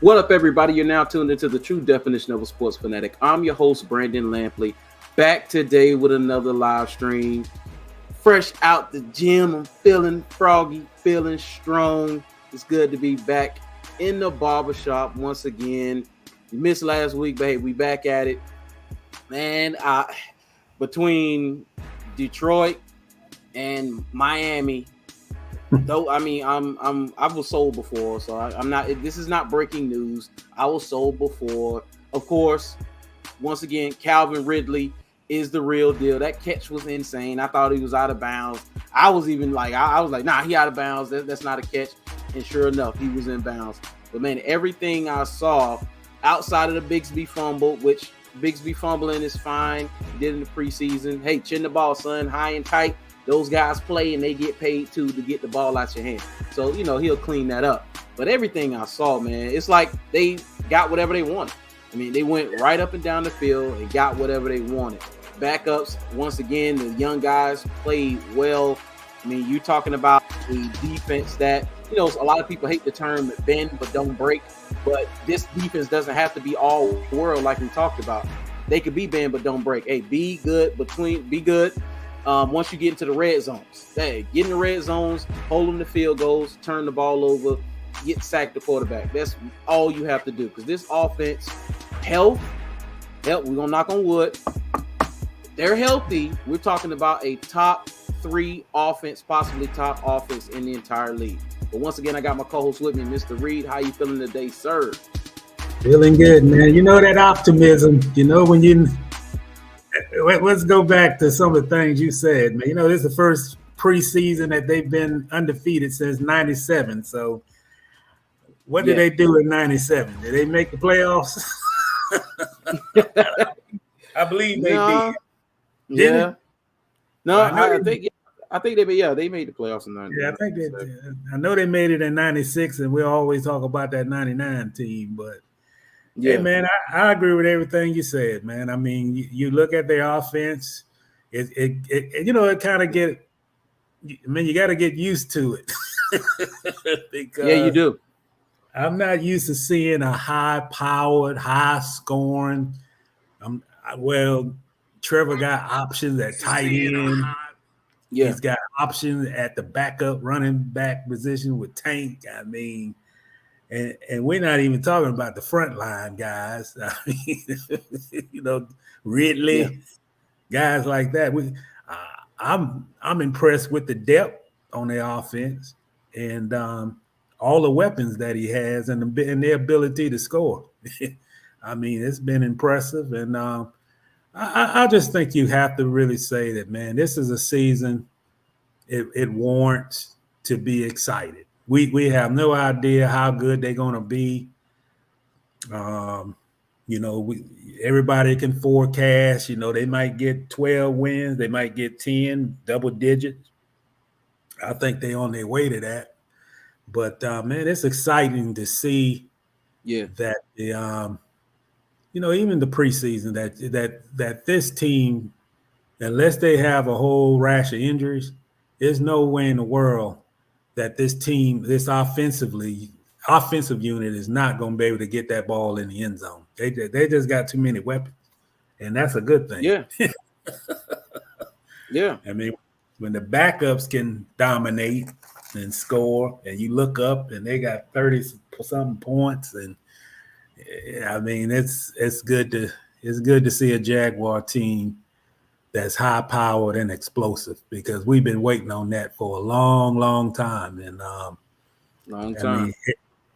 What up, everybody? You're now tuned into the true definition of a sports fanatic. I'm your host, Brandon Lampley, back today with another live stream. Fresh out the gym. I'm feeling froggy, feeling strong. It's good to be back in the barbershop once again. You missed last week, but hey, we back at it. Man, between Detroit and Miami, though, I mean, I was sold before, so I'm not. This is not breaking news. I was sold before. Of course, once again, Calvin Ridley is the real deal. That catch was insane. I thought he was out of bounds. I was even like, I was like, nah, he out of bounds. That's not a catch. And sure enough, he was in bounds. But man, everything I saw outside of the Bigsby fumble, which Bigsby fumbling is fine. He did in the preseason. Hey, chin the ball, son, high and tight. Those guys play and they get paid too to get the ball out your hand. So, he'll clean that up. But everything I saw, man, it's like they got whatever they wanted. I mean, they went right up and down the field and got whatever they wanted. Backups, once again, the young guys played well. I mean, you're talking about a defense that, a lot of people hate the term bend but don't break. But this defense doesn't have to be all world like we talked about. They could be bend but don't break. Hey, be good. Once you get into the red zones, get in the red zones, hold them to field goals, turn the ball over, get sacked the quarterback. That's all you have to do. Because this offense, health, we're going to knock on wood. They're healthy. We're talking about a top 3 offense, possibly top offense in the entire league. But once again, I got my co-host with me, Mr. Reid. How you feeling today, sir? Feeling good, man. That optimism, when you... Let's go back to some of the things you said, man. This is the first preseason that they've been undefeated since 97. So what did they do in 97? Did they make the playoffs? I believe they did. Yeah. No, I think they made the playoffs in 99. Yeah, I think they did. I know they made it in 96, and we'll always talk about that 99 team, but yeah, man, I agree with everything you said, man. I mean, you look at their offense, it kind of you got to get used to it. Because you do. I'm not used to seeing a high-powered, high-scoring. Trevor got options at tight end. Yeah. He's got options at the backup running back position with Tank. I mean, and we're not even talking about the front line guys. I mean, Ridley, guys like that. I'm impressed with the depth on their offense and all the weapons that he has and their ability to score. I mean, it's been impressive, and I just think you have to really say that, man, this is a season it warrants to be excited. We have no idea how good they're going to be. Everybody can forecast. They might get 12 wins. They might get 10, double digits. I think they're on their way to that. But, man, it's exciting to see that the even the preseason that this team unless they have a whole rash of injuries, there's no way in the world that this team, this offensive unit is not going to be able to get that ball in the end zone. They just got too many weapons, and that's a good thing. Yeah. Yeah. I mean, when the backups can dominate and score, and you look up and they got 30-something points, and I mean, it's good to see a Jaguar team that's high powered and explosive, because we've been waiting on that for a long time. And long time. I mean,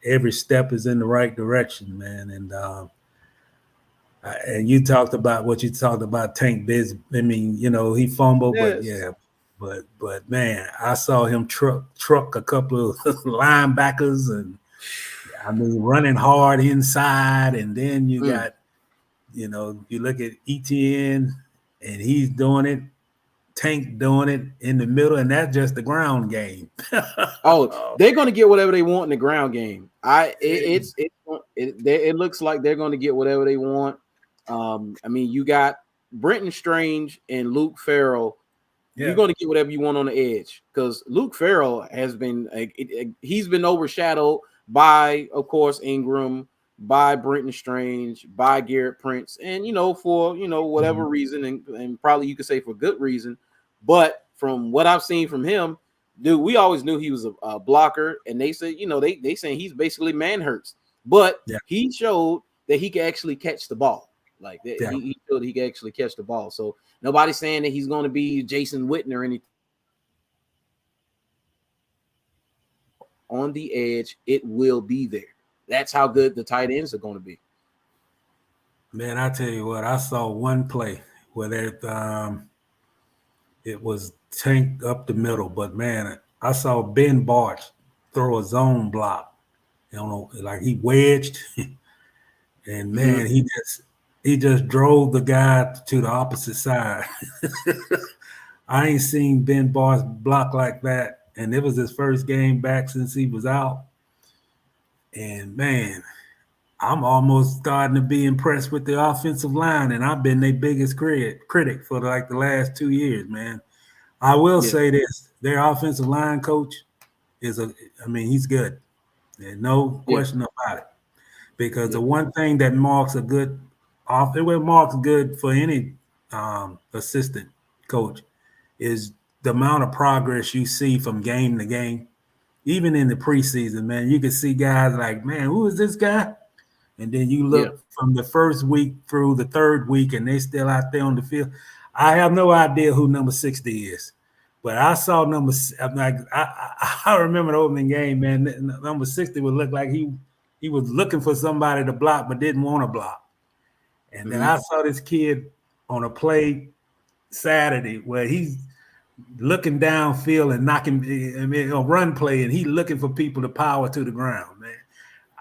every step is in the right direction, man. And you talked about what you talked about, Tank Biz. I mean, he fumbled, yes. but man, I saw him truck a couple of linebackers, and I mean, running hard inside. And then you got, you look at ETN, and he's doing it. Tank doing it in the middle, and that's just the ground game. They're going to get whatever they want in the ground game. It looks like they're going to get whatever they want. I mean, you got Brenton Strange and Luke Farrell. Yeah. You're going to get whatever you want on the edge, because Luke Farrell has been he's been overshadowed by, of course, Ingram, by Brenton Strange, by Garrett Prince, and for whatever reason, and probably you could say for good reason. But from what I've seen from him, dude, we always knew he was a blocker, and they said they saying he's basically man-hurts, but he showed that he can actually catch the ball. Like that, he showed he can actually catch the ball. So nobody's saying that he's going to be Jason Witten or anything. On the edge, it will be there. That's how good the tight ends are going to be. Man, I tell you what, I saw one play where it was Tank up the middle, but man, I saw Ben Barch throw a zone block. Like he wedged, and man, he just drove the guy to the opposite side. I ain't seen Ben Barch block like that, and it was his first game back since he was out. And man, I'm almost starting to be impressed with the offensive line, and I've been their biggest critic for like the last 2 years, man. I will say this: their offensive line coach he's good. There's no question about it. Because the one thing that marks good for any assistant coach is the amount of progress you see from game to game. Even in the preseason, man, you can see guys like, man, who is this guy? And then you look from the first week through the third week, and they still out there on the field. I have no idea who number 60 is, but I saw I remember the opening game, man. Number 60 would look like he was looking for somebody to block, but didn't want to block. And then I saw this kid on a play Saturday where he's looking downfield and knocking, a run play, and he looking for people to power to the ground, man.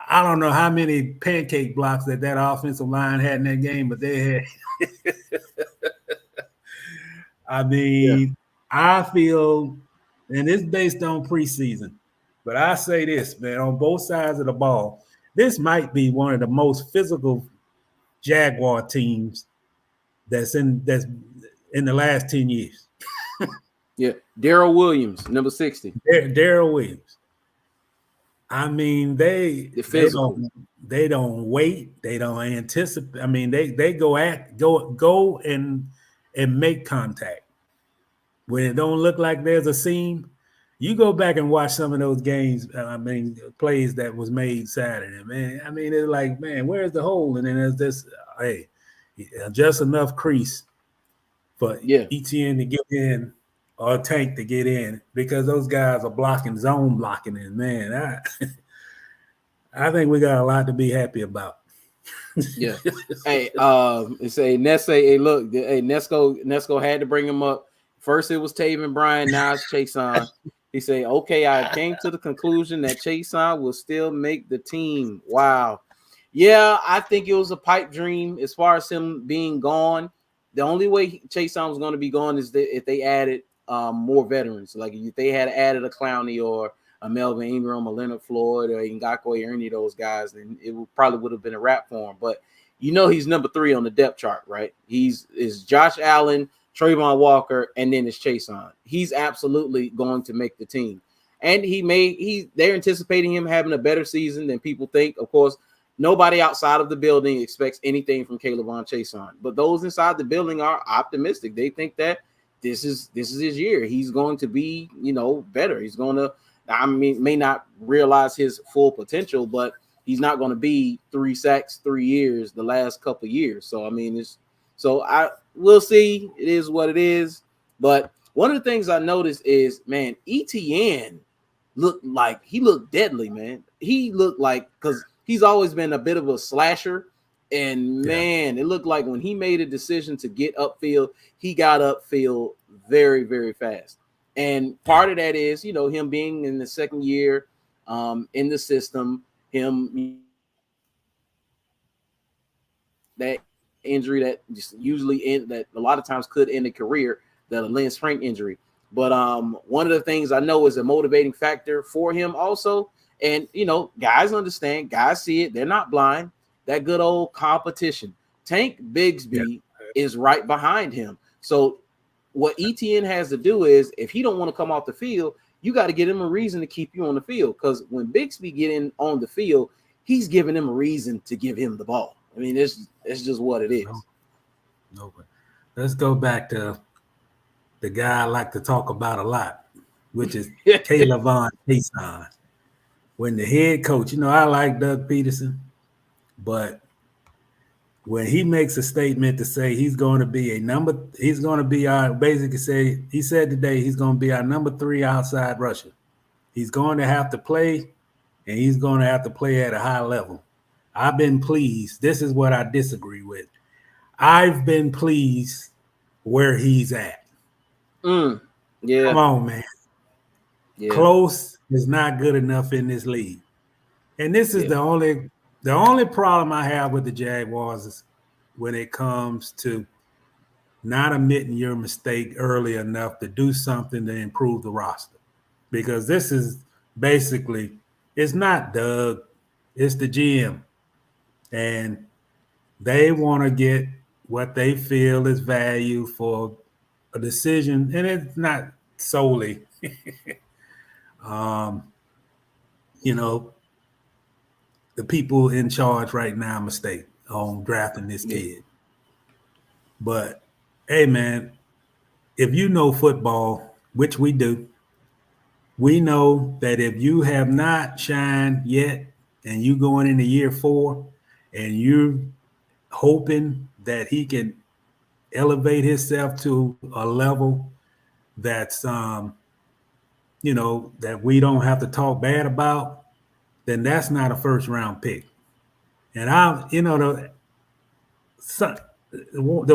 I don't know how many pancake blocks that offensive line had in that game, but they had. I mean, I feel, and it's based on preseason, but I say this, man, on both sides of the ball, this might be one of the most physical Jaguar teams that's in the last 10 years. Darrell Williams, number 60. Darrell Williams. I mean, they don't wait. They don't anticipate. I mean, they go and make contact. When it don't look like there's a seam, you go back and watch some of those games. Plays that was made Saturday, man. I mean, it's like, man, where's the hole? And then there's this, just enough crease for ETN to get in or Tank to get in, because those guys are zone blocking, and man, I think we got a lot to be happy about. Hey, Nesco had to bring him up. First it was Taven Bryan, now it's Chason. He say, okay, I came to the conclusion that Chason will still make the team. Wow. Yeah, I think it was a pipe dream as far as him being gone. The only way Chason was going to be gone is if they added more veterans. Like if they had added a Clowney or a Melvin Ingram, a Leonard Floyd, or Ngakwe, or any of those guys, then it probably would have been a wrap for him. But he's number 3 on the depth chart, right? Is Josh Allen, Trayvon Walker, and then it's Chason. He's absolutely going to make the team. And they're anticipating him having a better season than people think. Of course, nobody outside of the building expects anything from K'Lavon Chason, but those inside the building are optimistic. They think that this is his year. He's going to be, better. He's going to, may not realize his full potential, but he's not going to be 3 sacks 3 years the last couple of years. So we'll see. It is what it is. But one of the things I noticed is, man, ETN looked deadly, man. He looked like, because he's always been a bit of a slasher. And man, it looked like when he made a decision to get upfield, he got upfield very, very fast. And part of that is, him being in the second year in the system, that injury that just usually that a lot of times could end a career, that a Lynn Frank injury. But one of the things I know is a motivating factor for him also. And, guys understand, guys see it. They're not blind. That good old competition. Tank Bigsby is right behind him. So what ETN has to do is, if he don't want to come off the field, you got to give him a reason to keep you on the field. Because when Bigsby get in on the field, he's giving him a reason to give him the ball. I mean, it's just what it is. No. Let's go back to the guy I like to talk about a lot, which is K'Lavon Chason. When the head coach, I like Doug Peterson, but when he makes a statement to say he said today he's going to be our number 3 outside rusher. He's going to have to play, and he's going to have to play at a high level. I've been pleased. This is what I disagree with. I've been pleased where he's at. Yeah. Come on, man. Yeah. Close is not good enough in this league. And this is the only problem I have with the Jaguars is when it comes to not admitting your mistake early enough to do something to improve the roster. Because this is basically, it's not Doug, it's the GM. And they want to get what they feel is value for a decision. And it's not solely, the people in charge right now mistake on drafting this kid. But, hey, man, if you know football, which we do, we know that if you have not shined yet and you going into year 4 and you're hoping that he can elevate himself to a level that's, that we don't have to talk bad about, then that's not a first-round pick. And the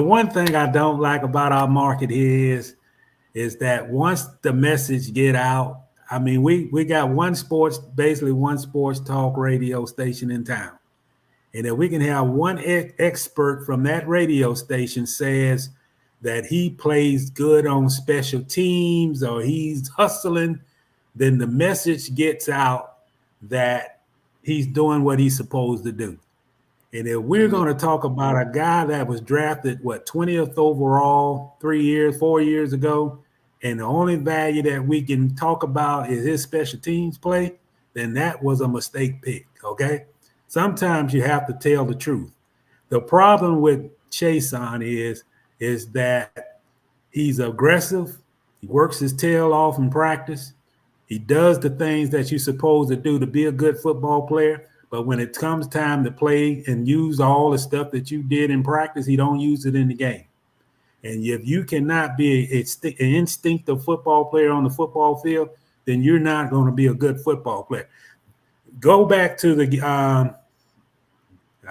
one thing I don't like about our market here is that once the message get out, I mean, we got one sports talk radio station in town. And if we can have one expert from that radio station says that he plays good on special teams or he's hustling, then the message gets out that he's doing what he's supposed to do. And if we're going to talk about a guy that was drafted, 20th overall 4 years ago, and the only value that we can talk about is his special teams play, then that was a mistake pick, okay? Sometimes you have to tell the truth. The problem with Chason is that he's aggressive. He works his tail off in practice. He does the things that you're supposed to do to be a good football player. But when it comes time to play and use all the stuff that you did in practice, he don't use it in the game. And if you cannot be an instinctive football player on the football field, then you're not going to be a good football player. Go back to the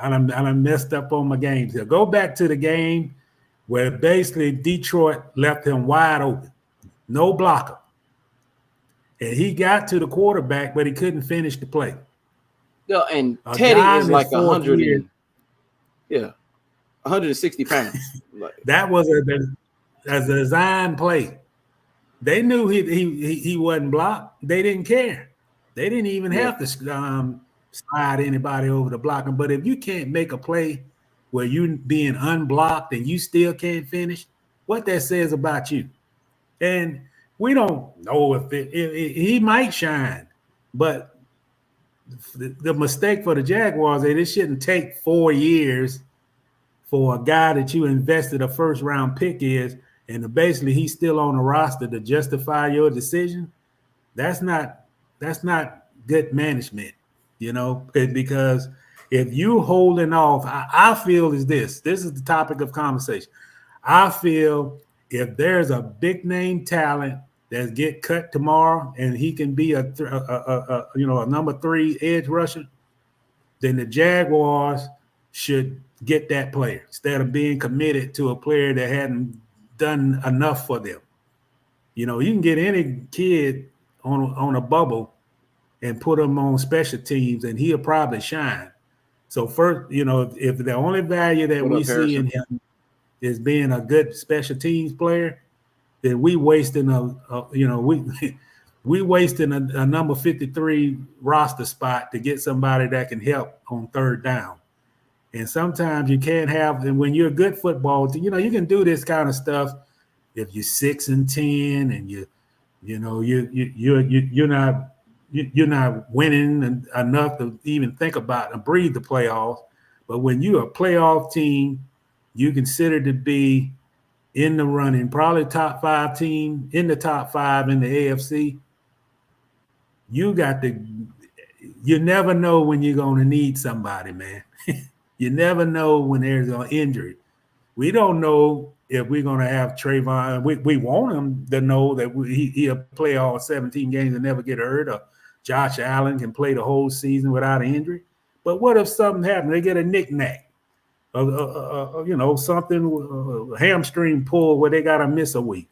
I messed up on my games here. Go back to the game where basically Detroit left him wide open, no blocker. And he got to the quarterback, but he couldn't finish the play. Yeah, and Teddy is like 160 pounds. That was a design play. They knew he wasn't blocked. They didn't care. They didn't even have to slide anybody over the blocking. But if you can't make a play where you're being unblocked and you still can't finish, what that says about you. And we don't know if he might shine, but the mistake for the Jaguars is it shouldn't take 4 years for a guy that you invested a first round pick and basically he's still on the roster to justify your decision. That's not good management, because if you holding off, I feel is this is the topic of conversation. I feel if there's a big name talent that get cut tomorrow and he can be a number 3 edge rusher, then the Jaguars should get that player instead of being committed to a player that hadn't done enough for them. You can get any kid on a bubble and put him on special teams and he'll probably shine. So first, if the only value that we see in him is being a good special teams player, then we wasting we wasting a number 53 roster spot to get somebody that can help on third down. And sometimes you can't have, and when you're a good football team, you can do this kind of stuff if you're 6-10 and you're not winning enough to even think about and breathe the playoffs. But when you're a playoff team, you consider to be in the running, probably top 5 team in the top 5 in the AFC. You never know when you're going to need somebody, man. You never know when there's an injury. We don't know if we're going to have Trayvon. We want him to know that he'll play all 17 games and never get hurt, or Josh Allen can play the whole season without an injury. But what if something happens? They get a knick-knack, something, hamstring pull where they got to miss a week.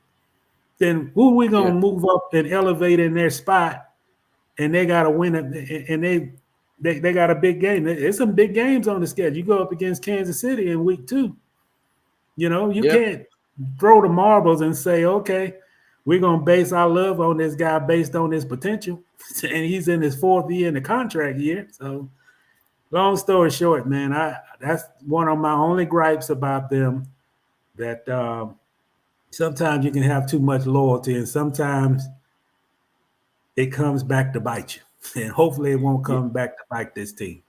Then who are we going to move up and elevate in their spot? And they got to win it, and they got a big game. There's some big games on the schedule. You go up against Kansas City in week 2. You can't throw the marbles and say, okay, we're going to base our love on this guy based on his potential. And he's in his 4th year in the contract year. So long story short, man, that's one of my only gripes about them, that sometimes you can have too much loyalty and sometimes it comes back to bite you. And hopefully it won't come back to bite this team.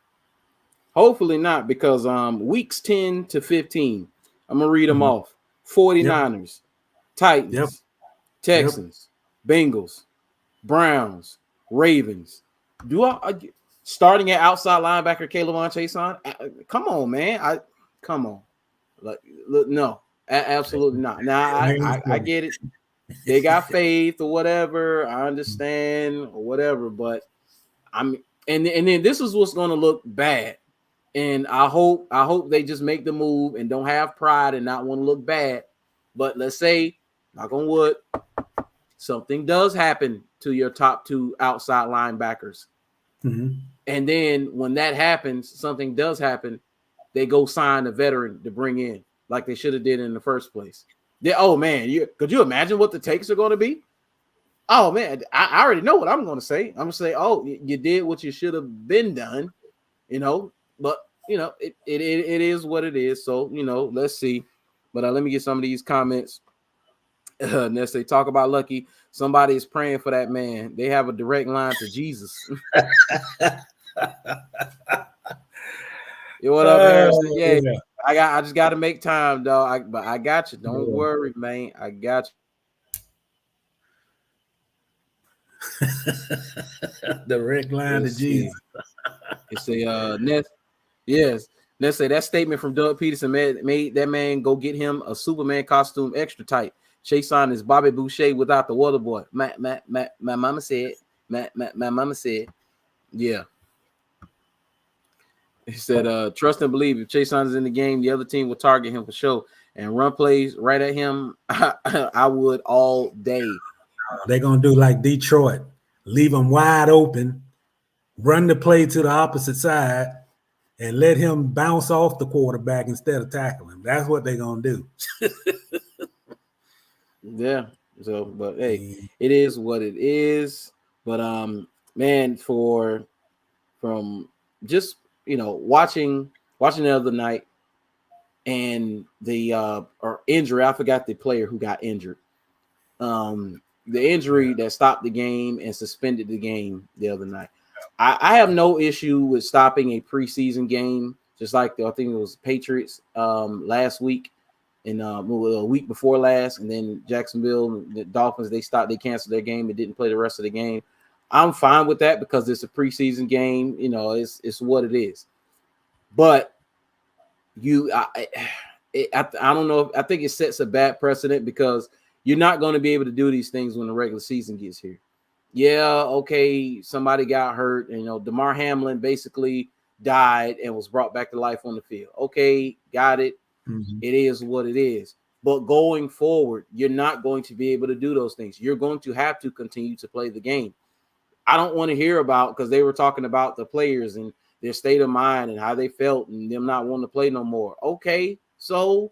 Hopefully not, because weeks 10 to 15, I'm going to read them off. 49ers, Titans, Texans, Bengals, Browns, Ravens. Starting at outside linebacker K'Lavon Chaisson? Come on, man. Come on. No, absolutely not. Now, I get it. They got faith or whatever. I understand or whatever, but and then this is what's going to look bad. And I hope they just make the move and don't have pride and not want to look bad. But let's say, knock on wood, something does happen to your top 2 outside linebackers. Mm-hmm. And then when that happens, something does happen, they go sign a veteran to bring in like they should have did in the first place. Oh, man, could you imagine what the takes are going to be? Oh, man, I already know what I'm going to say. I'm going to say, oh, you did what you should have been done, but, it is what it is. So, let's see. But let me get some of these comments. Unless they talk about Lucky, somebody is praying for that man. They have a direct line to Jesus. What up, Harrison? Yeah. I just got to make time, dog. But I got you. Don't worry, man. I got you. Direct line to Jesus. It's a Ness. Yes. Let's say that statement from Doug Peterson made that man go get him a Superman costume extra tight. Chaisson is Bobby Boucher without the water boy. My mama said. My mama said. Yeah. He said, trust and believe if Chaisson is in the game, the other team will target him for sure and run plays right at him. I would all day. They're going to do like Detroit. Leave him wide open, run the play to the opposite side, and let him bounce off the quarterback instead of tackling him. That's what they're going to do. Yeah. So, but hey, it is what it is. But man, from just watching the other night, and the or injury. I forgot the player who got injured. The injury that stopped the game and suspended the game the other night. I have no issue with stopping a preseason game, just like I think it was Patriots last week and a week before last, and then Jacksonville, the Dolphins, they canceled their game and didn't play the rest of the game. I'm fine with that because it's a preseason game. You know, it's what it is. But I don't know. I think it sets a bad precedent because you're not going to be able to do these things when the regular season gets here. Yeah, okay, somebody got hurt, and Damar Hamlin basically died and was brought back to life on the field. Okay, got it. Mm-hmm. It is what it is. But going forward, you're not going to be able to do those things. You're going to have to continue to play the game. I don't want to hear about, because they were talking about the players and their state of mind and how they felt and them not wanting to play no more. Okay, so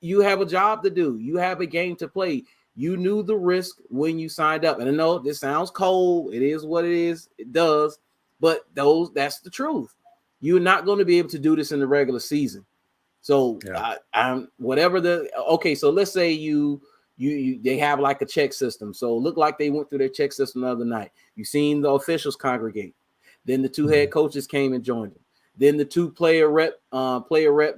you have a job to do. You have a game to play. You knew the risk when you signed up. And I know this sounds cold. It is what it is. It does. But that's the truth. You're not going to be able to do this in the regular season. So so let's say they have like a check system. So it looked like they went through their check system the other night. You seen the officials congregate. Then the two head coaches came and joined them. Then the two player rep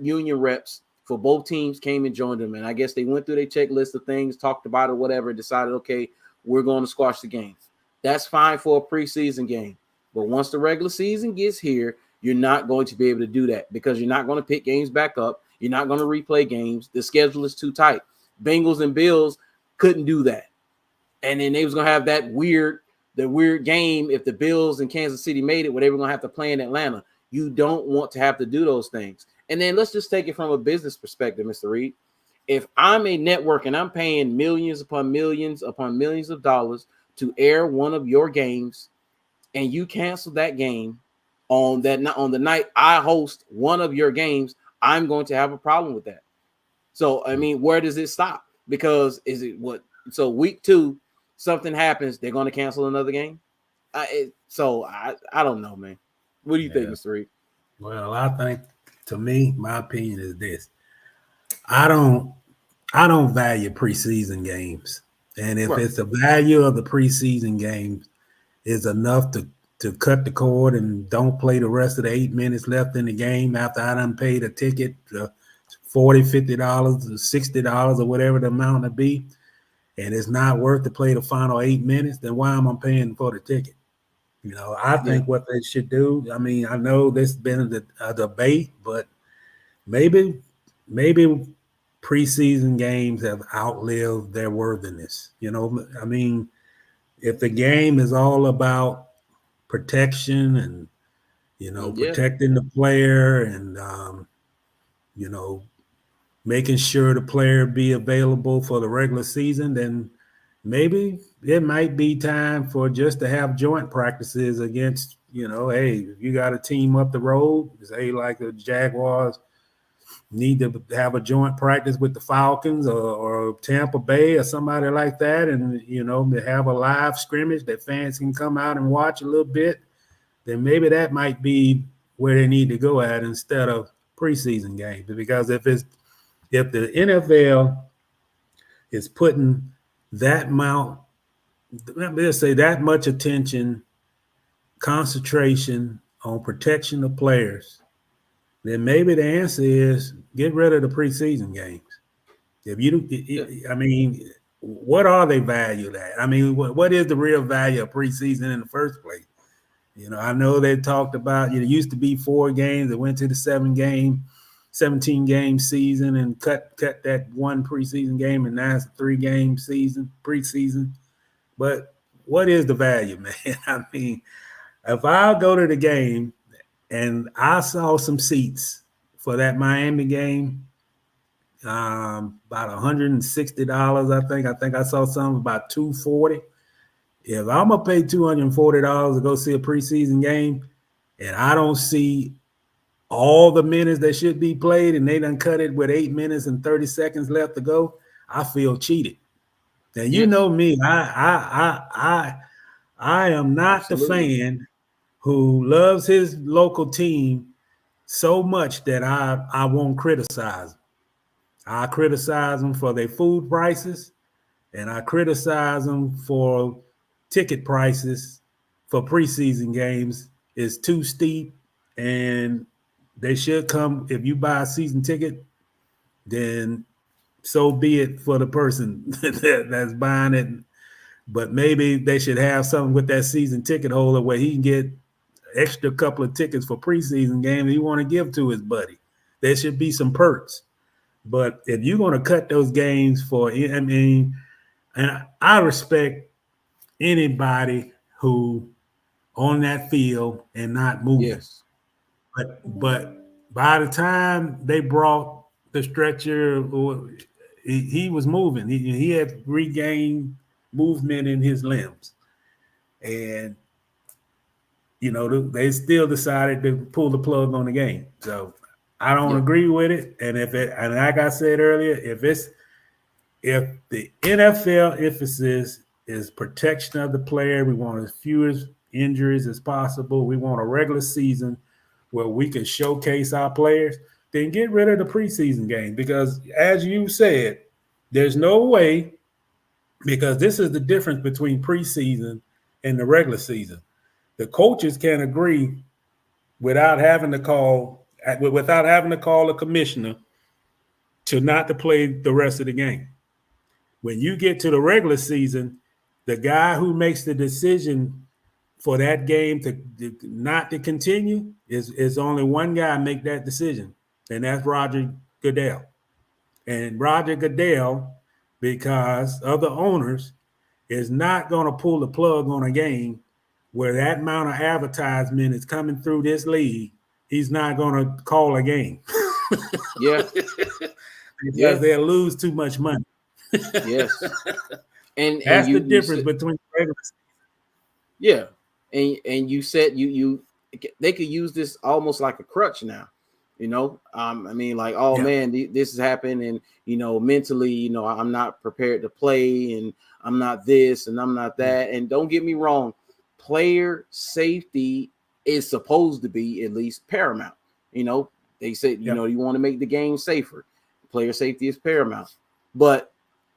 union reps for both teams came and joined them. And I guess they went through their checklist of things, talked about it, whatever, decided, okay, we're going to squash the game. That's fine for a preseason game. But once the regular season gets here, you're not going to be able to do that because you're not going to pick games back up. You're not going to replay games. The schedule is too tight. Bengals and Bills couldn't do that. And then they was going to have the weird game if the Bills and Kansas City made it where they were going to have to play in Atlanta. You don't want to have to do those things. And then let's just take it from a business perspective, Mr. Reid. If I'm a network and I'm paying millions upon millions of dollars to air one of your games, and you cancel that game on the night I host one of your games, I'm going to have a problem with that. So, I mean, where does it stop? Because so week 2, something happens, they're going to cancel another game? I don't know, man. What do you think, Mr. Reid? Well, I think, to me, my opinion is this. I don't value preseason games. And if it's the value of the preseason games is enough to cut the cord and don't play the rest of the 8 minutes left in the game after I done paid a ticket, $40, $50, $60 or whatever the amount to be, and it's not worth to play the final 8 minutes, then why am I paying for the ticket? I think what they should do, I mean, I know there's been a debate, but maybe preseason games have outlived their worthiness. I mean, if the game is all about protection and, protecting the player and, making sure the player be available for the regular season, then maybe it might be time for just to have joint practices against, hey, if you got a team up the road, say like the Jaguars need to have a joint practice with the Falcons or Tampa Bay or somebody like that, and, to have a live scrimmage that fans can come out and watch a little bit, then maybe that might be where they need to go at instead of preseason games. Because if the NFL is putting that much attention, concentration on protection of players, then maybe the answer is get rid of the preseason games. I mean, what are they valued at? I mean, what is the real value of preseason in the first place? I know they talked about, it used to be 4 games. They went to the 17-game season and cut that one preseason game, and now it's a 3-game preseason. But what is the value, man? I mean, if I go to the game and I saw some seats for that Miami game, about $160, I think I saw some about $240. If I'm gonna pay $240 to go see a preseason game, and I don't see all the minutes that should be played, and they done cut it with 8 minutes and 30 seconds left to go, I feel cheated. Now you know me, I am not the fan who loves his local team so much that I won't criticize him. I criticize them for their food prices, and I criticize them for ticket prices for preseason games is too steep, and they should come. If you buy a season ticket, then so be it for the person that's buying it. But maybe they should have something with that season ticket holder where he can get extra couple of tickets for preseason games he want to give to his buddy. There should be some perks. But if you're going to cut those games for, I mean, and I respect anybody who on that field and not moving. Yes. But by the time they brought the stretcher, he was moving. He had regained movement in his limbs. And, you know, they still decided to pull the plug on the game. So I don't agree with it. And and like I said earlier, if the NFL emphasis is protection of the player, we want as few injuries as possible. We want a regular season where we can showcase our players. Then get rid of the preseason game, because as you said, there's no way, because this is the difference between preseason and the regular season. The coaches can agree without having to call a commissioner to not to play the rest of the game. When you get to the regular season, the guy who makes the decision for that game to not to continue is only one guy make that decision, and that's Roger Goodell. And Roger Goodell, because of the owners, is not going to pull the plug on a game where that amount of advertisement is coming through this league. He's not going to call a game. Yeah. Because they'll lose too much money. Yes. And that's the difference between regular season. Yeah. And you said they could use this almost like a crutch now. You know, I mean, like, man, this has happened, and mentally, I'm not prepared to play, and I'm not this, and I'm not that. And don't get me wrong, player safety is supposed to be at least paramount. They said, you want to make the game safer. Player safety is paramount. But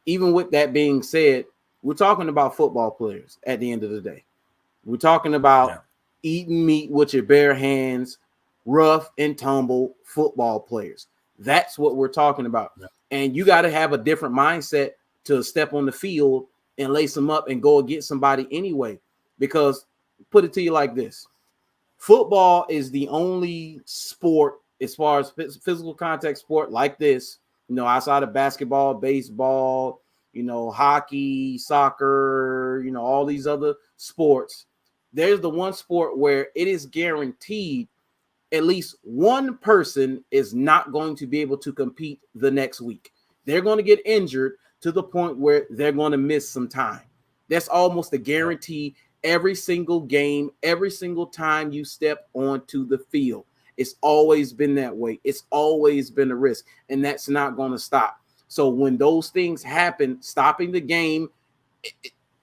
even with that being said, we're talking about football players at the end of the day. We're talking about eating meat with your bare hands, rough and tumble football players. That's what we're talking about. Yeah. And you got to have a different mindset to step on the field and lace them up and go against somebody anyway. Because put it to you like this. Football is the only sport as far as physical contact sport like this, outside of basketball, baseball, hockey, soccer, all these other sports. There's the one sport where it is guaranteed at least one person is not going to be able to compete the next week. They're going to get injured to the point where they're going to miss some time. That's almost a guarantee every single game, every single time you step onto the field. It's always been that way. It's always been a risk, and that's not going to stop. So when those things happen, stopping the game,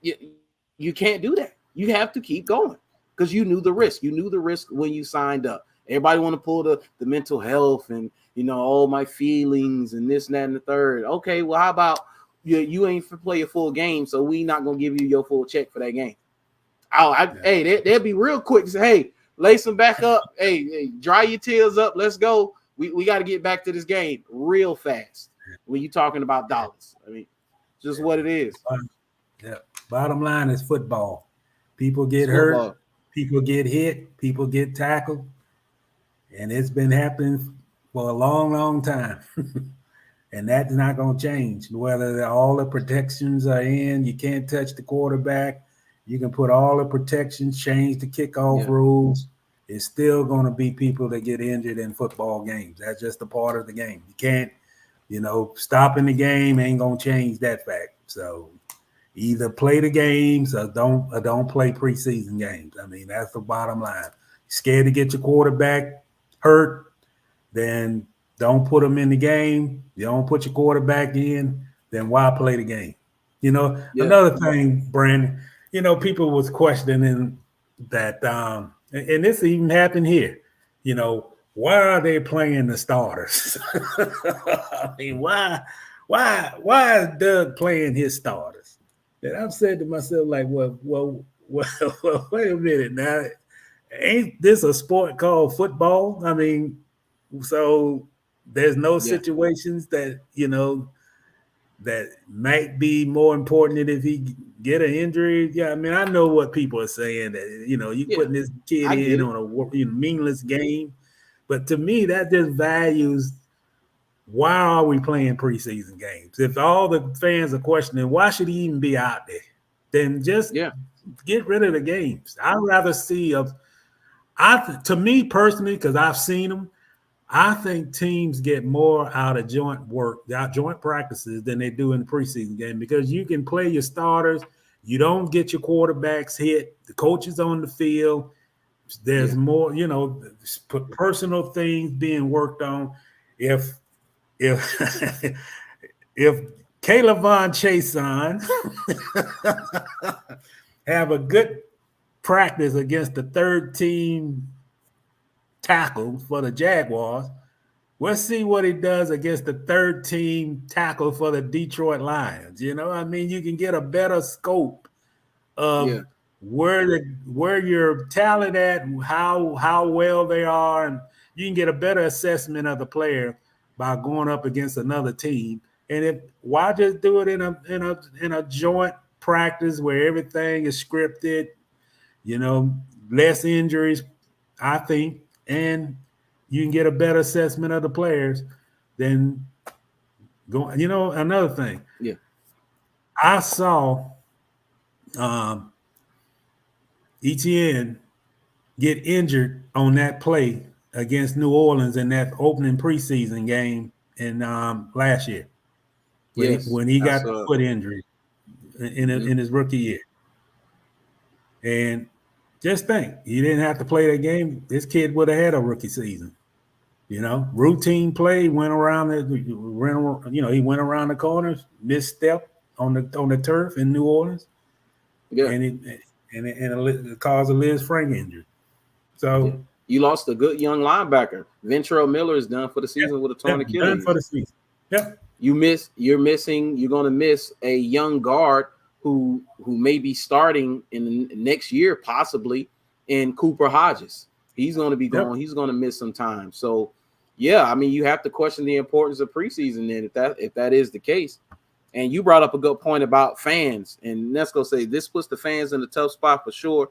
you can't do that. You have to keep going because you knew the risk. You knew the risk when you signed up. Everybody want to pull the mental health and, all my feelings and this, and that, and the third. Okay, well, how about you ain't play a full game, so we not going to give you your full check for that game. Hey, they'll be real quick. Say, hey, lace them back up. Hey, dry your tears up. Let's go. We got to get back to this game real fast when you're talking about dollars. I mean, just what it is. Yeah. Bottom line is football. People get hurt. People get hit. People get tackled. And it's been happening for a long, long time. And that's not going to change. Whether all the protections are in, you can't touch the quarterback. You can put all the protections, change the kickoff rules. It's still going to be people that get injured in football games. That's just a part of the game. You can't, stopping the game ain't going to change that fact. So either play the games or don't play preseason games. I mean, that's the bottom line. Scared to get your quarterback hurt, then don't put them in the game. You don't put your quarterback in, then why play the game? Another thing, Brandon, people was questioning that, and this even happened here, why are they playing the starters? I mean, why is Doug playing his starters? And I've said to myself, like, well, wait a minute now. Ain't this a sport called football? I mean, so there's no situations that, that might be more important than if he get an injury. Yeah, I mean, I know what people are saying that, you putting this kid in on a meaningless game. But to me, that just values why are we playing preseason games? If all the fans are questioning why should he even be out there, then just get rid of the games. I'd rather see to me personally, because I've seen them, I think teams get more out of joint practices than they do in the preseason game because you can play your starters. You don't get your quarterbacks hit. The coach is on the field. There's more, personal things being worked on. If Caleb Von Chason have a good practice against the third team tackle for the Jaguars, let's see what he does against the third team tackle for the Detroit Lions. I mean, you can get a better scope of where your talent at, how well they are, and you can get a better assessment of the player by going up against another team. And why just do it in a joint practice where everything is scripted, less injuries, I think, and you can get a better assessment of the players than going. Another thing. Yeah. I saw ETN get injured on that play against New Orleans in that opening preseason game in last year. When he got the foot injury in his rookie year. And just think, he didn't have to play that game. This kid would have had a rookie season. Routine play, he went around the corners, misstep on the turf in New Orleans. Yeah. And it caused a Liz Frank injury. So you lost a good young linebacker. Ventrell Miller is done for the season with a torn Achilles. Done for the season. Yep. You're going to miss a young guard who may be starting in the next year, possibly, in Cooper Hodges. He's going to be gone. Yep. He's going to miss some time. So, I mean, you have to question the importance of preseason then if that is the case. And you brought up a good point about fans. And let's go say this puts the fans in a tough spot for sure,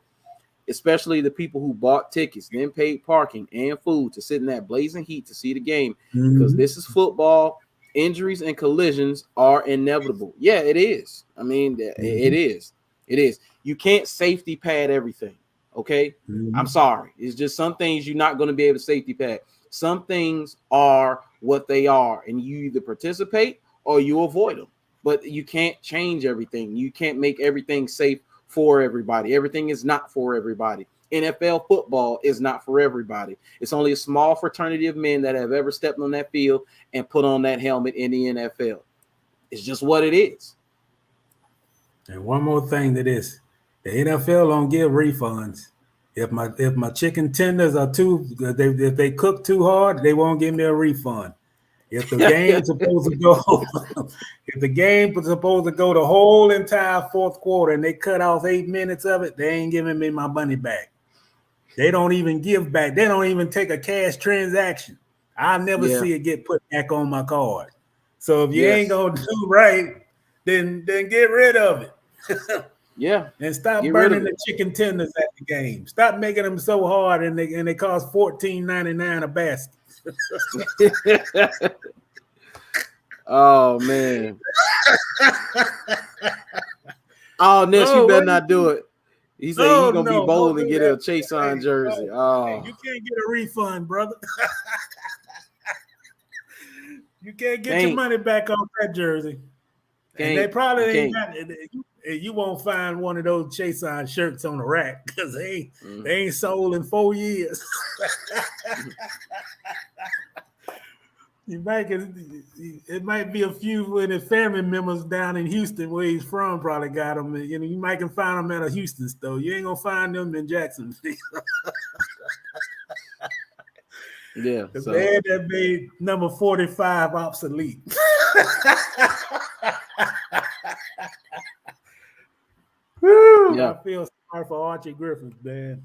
especially the people who bought tickets, then paid parking and food to sit in that blazing heat to see the game. Because this is football. Injuries and collisions are inevitable. Yeah, it is. I mean, it is. It is. You can't safety pad everything, okay? I'm sorry. It's just some things you're not going to be able to safety pad. Some things are what they are, and you either participate or you avoid them. But you can't change everything. You can't make everything safe for everybody. Everything is not for everybody. NFL football is not for everybody. It's only a small fraternity of men that have ever stepped on that field and put on that helmet in the NFL. It's just what it is. And one more thing to this. The NFL don't give refunds. If my chicken tenders are if they cook too hard, they won't give me a refund. If the game's supposed to go, the whole entire fourth quarter and they cut off 8 minutes of it, they ain't giving me my money back. They don't even give back. They don't even take a cash transaction. I'll never see it get put back on my card. So if you ain't gonna do right, then get rid of it. And stop burning the chicken tenders at the game. Stop making them so hard and they cost $14.99 a basket. Oh man. Oh, Ness, you better not do it. He said he's gonna be bold and get a Chase on jersey. Oh, you can't get a refund, brother. You can't get your money back on that jersey. And they probably ain't got it. You won't find one of those Chase on shirts on the rack because they ain't sold in 4 years. It might be a few of the family members down in Houston where he's from probably got them. You might can find them at a Houston store. You ain't gonna find them in Jacksonville. Yeah. The man that made number 45 obsolete. Woo, yeah. I feel sorry for Archie Griffin, man.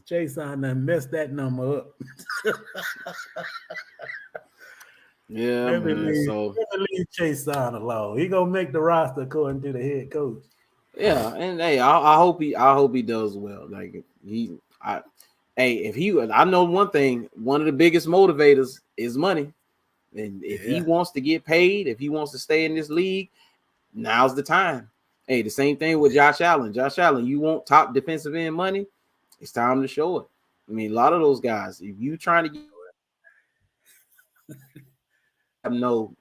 Chase on done messed that number up. Yeah, let me man. leave Chase on alone. He gonna make the roster according to the head coach. Yeah, and hey, I hope he does well. Like I know one thing. One of the biggest motivators is money, and if he wants to get paid, if he wants to stay in this league, now's the time. Hey, the same thing with Josh Allen. Josh Allen, you want top defensive end money? It's time to show it. I mean, a lot of those guys, if you trying to get,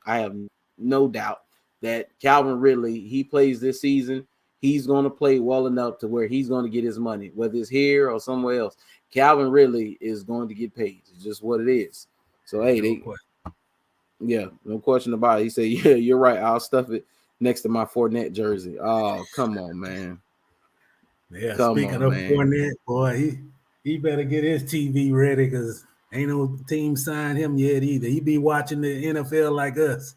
I have no doubt that Calvin Ridley, he plays this season. He's going to play well enough to where he's going to get his money, whether it's here or somewhere else. Calvin Ridley is going to get paid. It's just what it is. So, hey, no question about it. He said, yeah, you're right. I'll stuff it next to my Fournette jersey. Oh, come on, man. Yeah, speaking of Fournette, boy, he better get his TV ready because ain't no team signed him yet either. He be watching the NFL like us.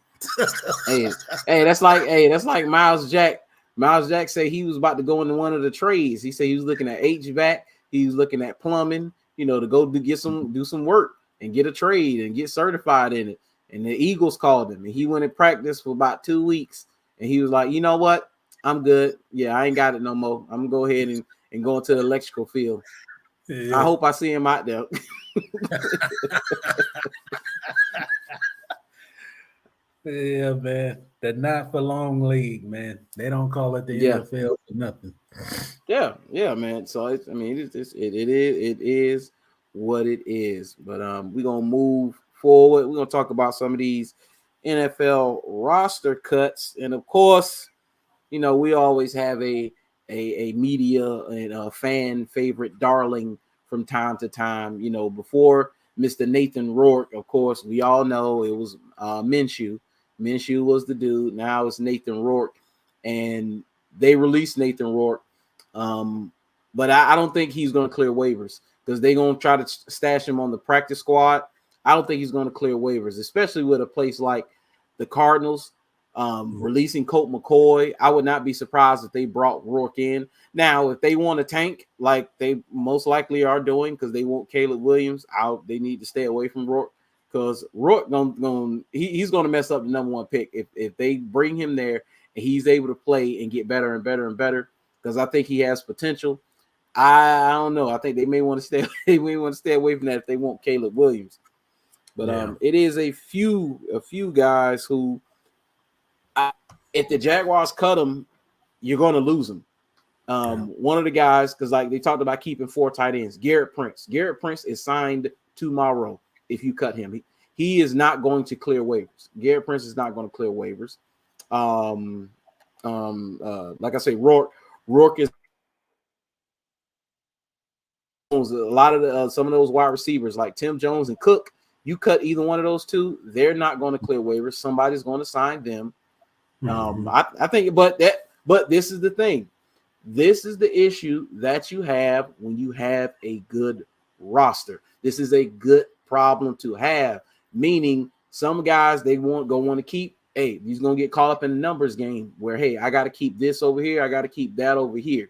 that's like Miles Jack. Miles Jack said he was about to go into one of the trades. He said he was looking at HVAC. He was looking at plumbing, to go do some work and get a trade and get certified in it. And the Eagles called him, and he went and practiced for about 2 weeks. And he was like, you know what? I'm good. Yeah, I ain't got it no more. I'm going to go ahead and go into the electrical field. Yeah. I hope I see him out there. Yeah, man. The not for long league, man. They don't call it the NFL for nothing. Yeah, man. So it is what it is. But we're gonna move forward. We're gonna talk about some of these NFL roster cuts, and of course, we always have a media and a fan favorite darling from time to time. Before Mr. Nathan Rourke, of course, we all know it was Minshew. Minshew was the dude. Now it's Nathan Rourke, and they released Nathan Rourke. But I don't think he's going to clear waivers because they're going to try to stash him on the practice squad. I don't think he's going to clear waivers, especially with a place like the Cardinals releasing Colt McCoy. I would not be surprised if they brought Rourke in. Now, if they want to tank like they most likely are doing because they want Caleb Williams out, they need to stay away from Rourke. Because Rourke he's going to mess up the number one pick if they bring him there and he's able to play and get better and better and better. Because I think he has potential. I don't know. I think they may want to stay. They may want to stay away from that if they want Caleb Williams. But it is a few guys who, if the Jaguars cut them, you're going to lose them. One of the guys, because like they talked about keeping 4 tight ends, Garrett Prince. Garrett Prince is signed to Monroe. If you cut him, he is not going to clear waivers. Garrett Prince is not going to clear waivers. Like I say, Rourke is a lot of some of those wide receivers like Tim Jones and Cook. You cut either one of those two, they're not going to clear waivers. Somebody's going to sign them. I think, but this is the thing. This is the issue that you have when you have a good roster. This is a good problem to have, meaning some guys they want to keep. Hey, he's going to get caught up in the numbers game where, hey, I got to keep this over here. I got to keep that over here.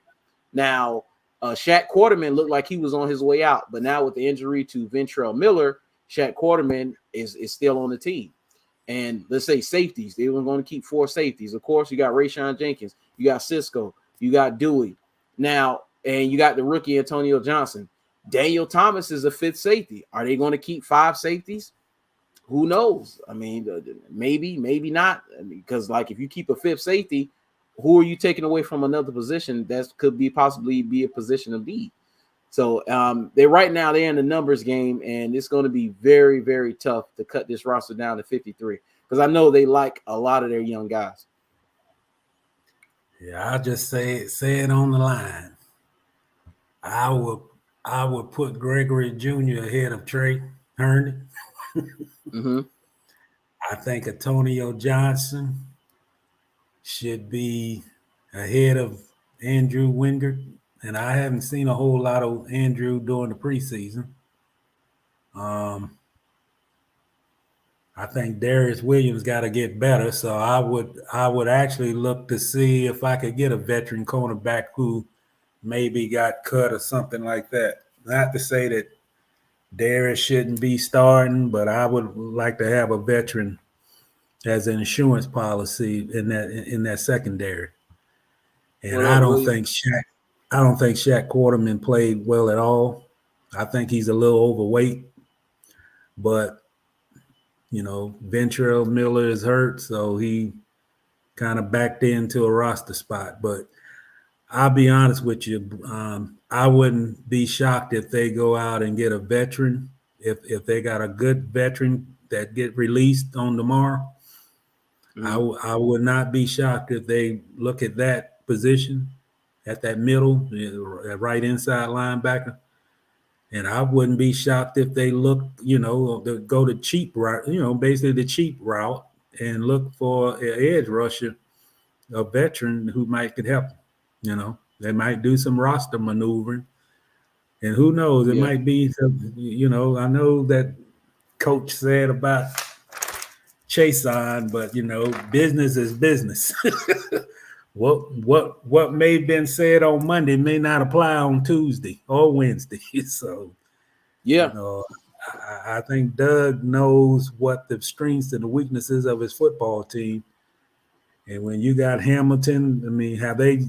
Now, Shaq Quarterman looked like he was on his way out, but now with the injury to Ventrell Miller, Shaq Quarterman is still on the team. And let's say safeties, they were going to keep 4 safeties. Of course, you got Rayshawn Jenkins, you got Cisco, you got Dewey. Now, and you got the rookie Antonio Johnson. Daniel Thomas is a 5th safety. Are they going to keep 5 safeties? Who knows? I mean, maybe not. Because like if you keep a 5th safety, who are you taking away from another position that could possibly be a position of need? So they're in the numbers game, and it's going to be very, very tough to cut this roster down to 53 because I know they like a lot of their young guys. Yeah, I'll just say it on the line. I would put Gregory Jr. ahead of Trey Herndon. I think Antonio Johnson should be ahead of Andrew Wingard, and I haven't seen a whole lot of Andrew during the preseason. I think Darius Williams got to get better. So I would actually look to see if I could get a veteran cornerback who maybe got cut or something like that. Not to say that Darius shouldn't be starting, but I would like to have a veteran as an insurance policy in that secondary. And Well, I don't think Shaq Quarterman played well at all. I think he's a little overweight, but Ventrell Miller is hurt, so he kind of backed into a roster spot. But I'll be honest with you, I wouldn't be shocked if they go out and get a veteran. If they got a good veteran that get released on tomorrow, I would not be shocked if they look at that position at that middle, right inside linebacker. And I wouldn't be shocked if they look, go the cheap route, basically the cheap route and look for an edge rusher, a veteran who could help them. They might do some roster maneuvering. And who knows, it might be, I know that coach said about Chase on, but, business is business. What may have been said on Monday may not apply on Tuesday or Wednesday. So, I think Doug knows what the strengths and the weaknesses of his football team. And when you got Hamilton, I mean, have they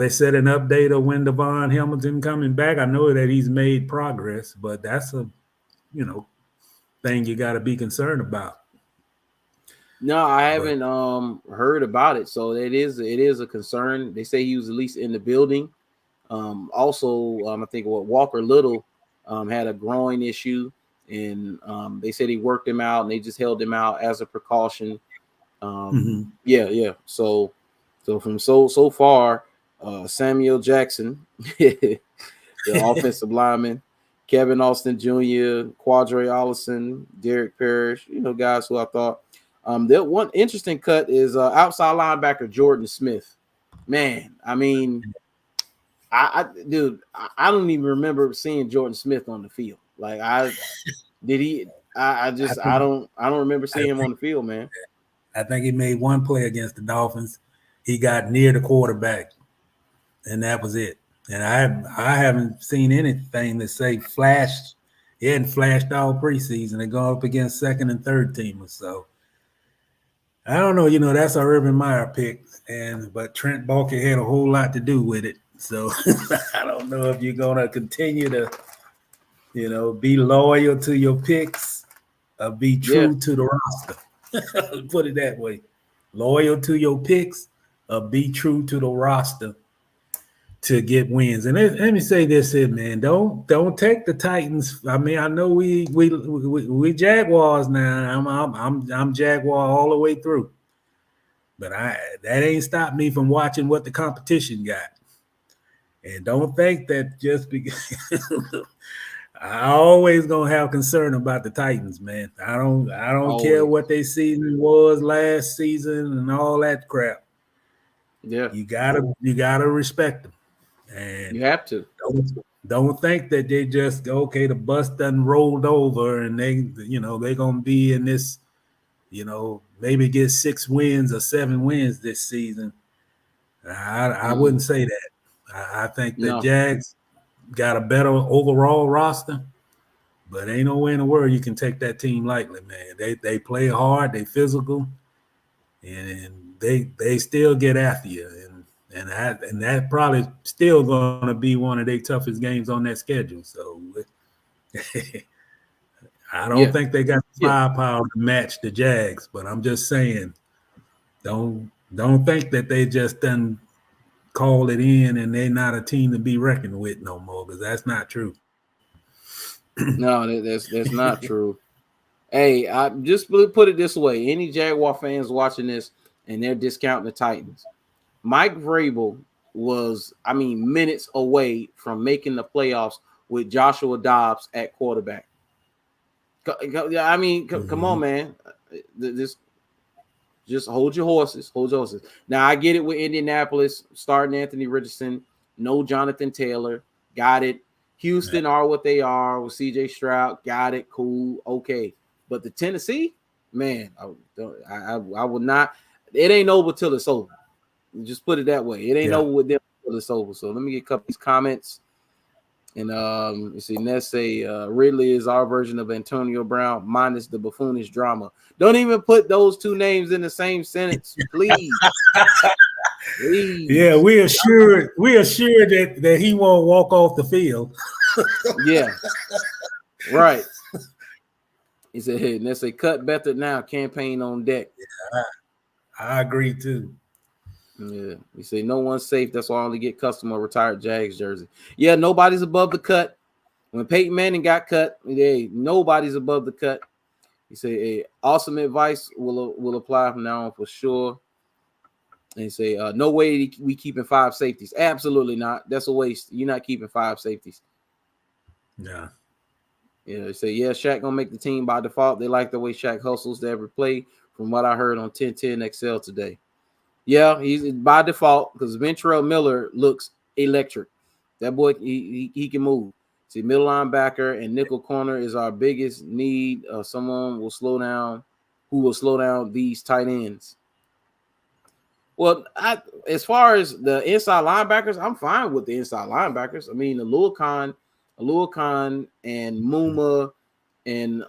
set an update of when Devon Hamilton coming back? I know that he's made progress, but that's a, thing you got to be concerned about. No, I haven't heard about it. So it is a concern. They say he was at least in the building. Also, I think Walker Little had a groin issue, and they said he worked him out, and they just held him out as a precaution. Yeah. So from so far, Samuel Jackson, the offensive lineman, Kevin Austin Jr., Quadre Ollison, Derek Parrish, guys who I thought. That one interesting cut is outside linebacker Jordan Smith. Man, I mean, I don't even remember seeing Jordan Smith on the field. Like I don't remember seeing him on the field, man. I think he made one play against the Dolphins. He got near the quarterback, and that was it. And I haven't seen anything that say flashed. He hadn't flashed all preseason and go up against second and third teamers. So I don't know. That's our Urban Meyer pick, but Trent Baalke had a whole lot to do with it. So I don't know if you're gonna continue to, be loyal to your picks or be true to the roster. Put it that way. Loyal to your picks or be true to the roster to get wins. And let me say this here, man. Don't take the Titans. I mean, I know we Jaguars now. I'm Jaguar all the way through. But that ain't stopped me from watching what the competition got. And don't think that just because I always gonna have concern about the Titans, man. I don't care what their season was last season and all that crap. Yeah, you gotta respect them, and you have to. Don't think that they just okay. The bus done rolled over and they gonna be in this, maybe get 6 wins or 7 wins this season. I wouldn't say that. I think the Jags got a better overall roster, but ain't no way in the world you can take that team lightly, man. They play hard, they physical, and they still get after you, and that probably still going to be one of their toughest games on that schedule. So I don't think they got the firepower to match the Jags, but I'm just saying, don't think that they just done call it in and they're not a team to be reckoned with no more, because that's not true. No, that's not true. Hey, I just put it this way: any Jaguar fans watching this and they're discounting the Titans, Mike Vrabel was, minutes away from making the playoffs with Joshua Dobbs at quarterback. Come on, man. Just hold your horses. Now, I get it with Indianapolis, starting Anthony Richardson, no Jonathan Taylor, got it. Houston are what they are with CJ Stroud, got it, cool, okay. But the Tennessee, man, I would not. It ain't over till it's over. Just put it that way. It ain't over with them till it's over. So let me get a couple of these comments. And you see, Ness say Ridley is our version of Antonio Brown minus the buffoonish drama. Don't even put those two names in the same sentence, please. Please. Yeah, we are sure that he won't walk off the field. Yeah, right. He said, "Hey, Ness say cut Beathard now. Campaign on deck." Yeah, I agree too. Yeah, we say no one's safe. That's why I only get custom or retired Jags jersey. Yeah, nobody's above the cut. When Peyton Manning got cut, hey, nobody's above the cut. He said, hey, awesome advice will apply from now on for sure. And he say, no way we keeping 5 safeties. Absolutely not. That's a waste. You're not keeping 5 safeties. Yeah. Yeah, they say, yeah, Shaq gonna make the team by default. They like the way Shaq hustles to every play, from what I heard on 1010 XL today. Yeah, he's by default because Ventrell Miller looks electric. That boy, he can move. See, middle linebacker and nickel corner is our biggest need. Someone will slow down, who will slow down these tight ends. Well, as far as the inside linebackers, I'm fine with the inside linebackers. I mean, Alua Khan and Muma and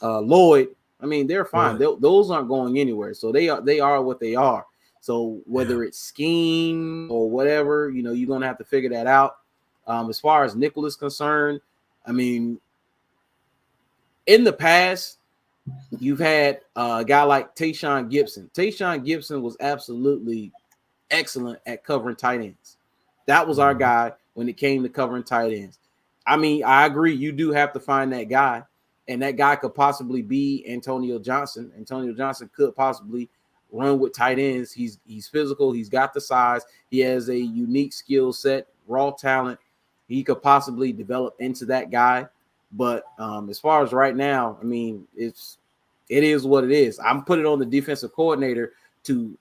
Lloyd. I mean, they're fine. Right. Those aren't going anywhere. So they are what they are. So whether it's scheme or whatever, you're going to have to figure that out. As far as nickel is concerned, I mean, in the past, you've had a guy like Tayshaun Gibson. Tayshaun Gibson was absolutely excellent at covering tight ends. That was our guy when it came to covering tight ends. I mean, I agree. You do have to find that guy. And that guy could possibly be Antonio Johnson. Antonio Johnson could possibly run with tight ends. He's physical. He's got the size. He has a unique skill set, raw talent. He could possibly develop into that guy. But as far as right now, I mean, it is what it is. I'm putting it on the defensive coordinator to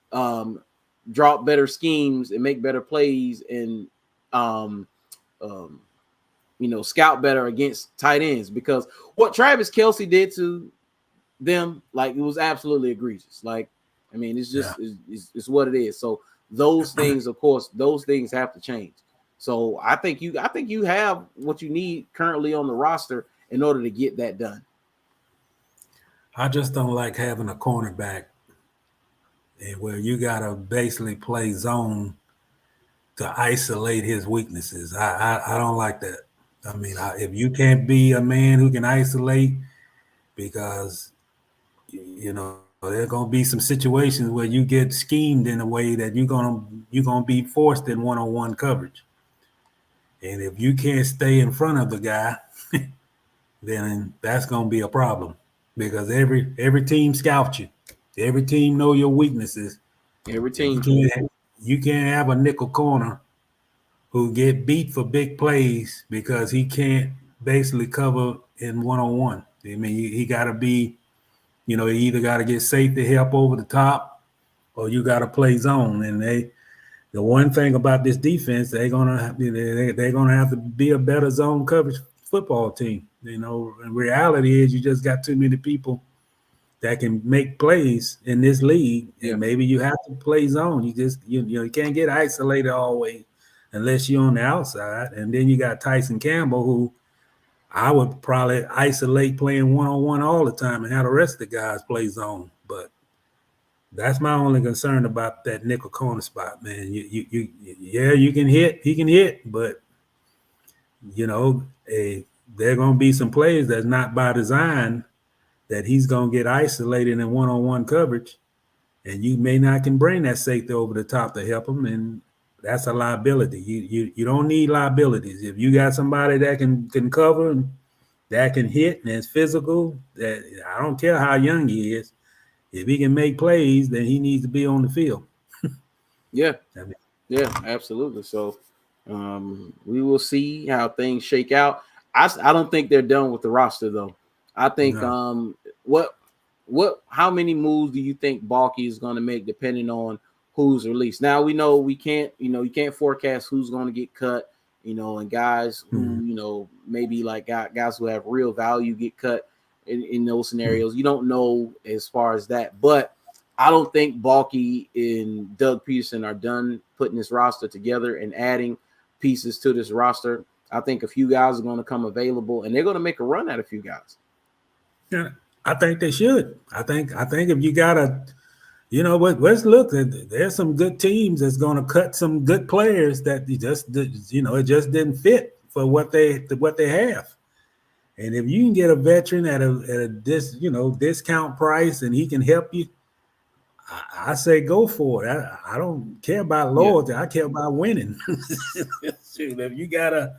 drop better schemes and make better plays and scout better against tight ends, because what Travis Kelce did to them, like, it was absolutely egregious. Like, I mean, it's just it's what it is. So those things, of course, those things have to change. So I think you have what you need currently on the roster in order to get that done. I just don't like having a cornerback where you gotta basically play zone to isolate his weaknesses. I don't like that. I mean, if you can't be a man who can isolate, because, there are going to be some situations where you get schemed in a way that you're going to be forced in one-on-one coverage. And if you can't stay in front of the guy, then that's going to be a problem, because every team scouts you. Every team know your weaknesses. Every team. You can't have a nickel corner who get beat for big plays because he can't basically cover in one-on-one. I mean, he got to be, you either got to get safety help over the top, or you got to play zone. And the one thing about this defense, they're gonna have to be a better zone coverage football team. In reality is you just got too many people that can make plays in this league, and maybe you have to play zone. You just you can't get isolated always unless you're on the outside. And then you got Tyson Campbell, who I would probably isolate playing one-on-one all the time and have the rest of the guys play zone. But that's my only concern about that nickel corner spot, man. You can hit, he can hit, but there are going to be some plays that's not by design that he's going to get isolated in one-on-one coverage, and you may not can bring that safety over the top to help him, and that's a liability. You don't need liabilities. If you got somebody that can cover and that can hit and is physical, that I don't care how young he is, if he can make plays, then he needs to be on the field. Yeah, absolutely. So we will see how things shake out. I don't think they're done with the roster, though. I think how many moves do you think Balky is going to make depending on who's released? Now we know you can't forecast who's going to get cut, and guys who maybe like guys who have real value get cut. in those scenarios. You don't know as far as that, but I don't think Balky and Doug Peterson are done putting this roster together and adding pieces to this roster. I think a few guys are going to come available, and they're going to make a run at a few guys. Yeah, I think they should. I think if you got a, let's look. There's some good teams that's going to cut some good players that it just didn't fit for what they have. And if you can get a veteran at a discount price and he can help you, I say go for it. I don't care about loyalty. Yeah. I care about winning. If you gotta,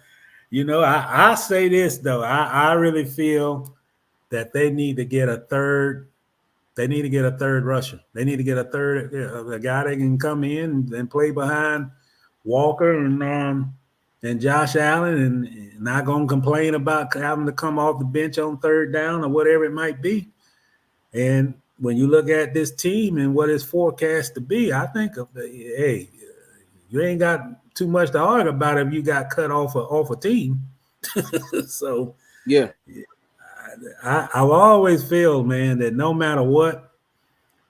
I say this though. I really feel that they need to get a third. They need to get a third rusher. They need to get a guy that can come in and play behind Walker and Josh Allen and not gonna complain about having to come off the bench on third down or whatever it might be. And when you look at this team and what it's forecast to be, I think, hey, you ain't got too much to argue about if you got cut off a team. So, yeah, I've always feel, man, that no matter what,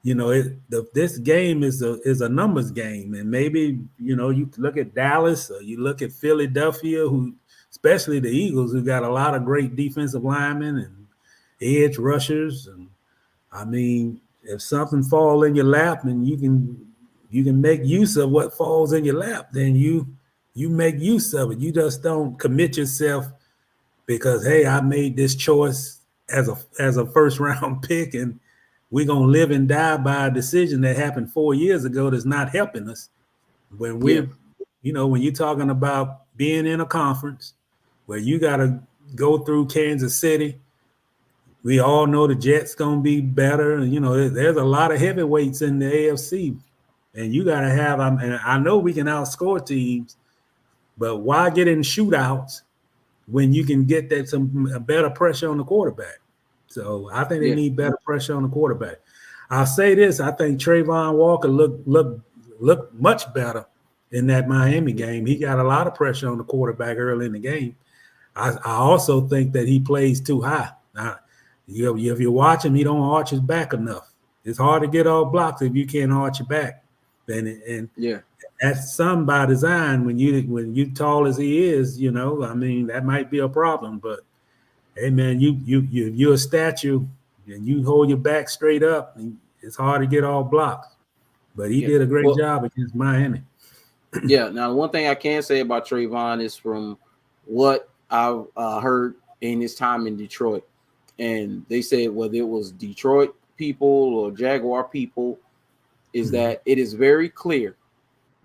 this game is a numbers game, and maybe you look at Dallas or you look at Philadelphia, who, especially the Eagles, who got a lot of great defensive linemen and edge rushers, and I mean, if something falls in your lap and you can make use of what falls in your lap, then you make use of it. You just don't commit yourself because, hey, I made this choice as a first round pick and we're gonna live and die by a decision that happened 4 years ago that's not helping us. When when you're talking about being in a conference where you gotta go through Kansas City. We all know the Jets going to be better. There's a lot of heavyweights in the AFC. And you got to have – and I know we can outscore teams, but why get in shootouts when you can get a better pressure on the quarterback? So I think they need better pressure on the quarterback. I'll say this. I think Trayvon Walker looked much better in that Miami game. He got a lot of pressure on the quarterback early in the game. I also think that he plays too high. Now, if you watch him, he don't arch his back enough. It's hard to get all blocks if you can't arch your back. And that's some by design. When you tall as he is, that might be a problem. But hey, man, you're a statue and you hold your back straight up. And it's hard to get all blocks. But he did a great job against Miami. Yeah. Now, one thing I can say about Trayvon is from what I've heard in his time in Detroit. And they said whether it was Detroit people or Jaguar people, is that it is very clear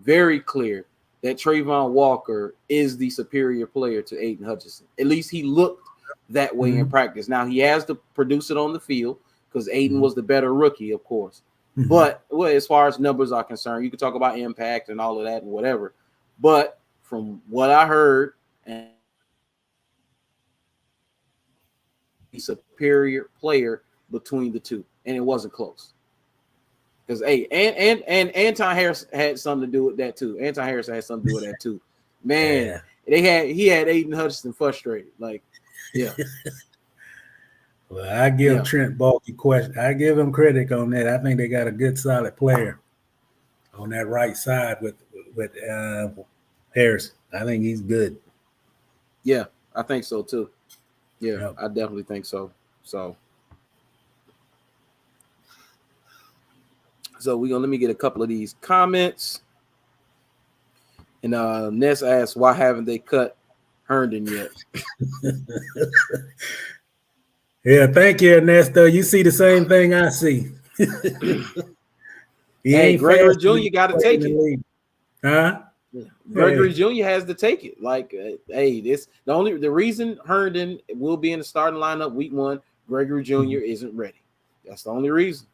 that Trayvon Walker is the superior player to Aiden Hutchinson. At least he looked that way in practice. Now, he has to produce it on the field because Aiden was the better rookie, of course. But as far as numbers are concerned, you can talk about impact and all of that and whatever. But from what I heard, and superior player between the two, and it wasn't close. Because and Anton Harris had something to do with that too. Anton Harris had something to do with that too. Man, he had Aiden Hutchinson frustrated. Like, yeah. Well, I give Trent Baalke I give him credit on that. I think they got a good, solid player on that right side with Harris. I think he's good. Yeah, I think so too. Yeah, I definitely think so. So let me get a couple of these comments. And Ness asks, why haven't they cut Herndon yet? Yeah, thank you, Ernesto. You see the same thing I see. Hey, Gregory Jr. got to take it. Huh? Gregory Jr. has to take it. Like, the reason Herndon will be in the starting lineup week 1, Gregory Jr. isn't ready. That's the only reason.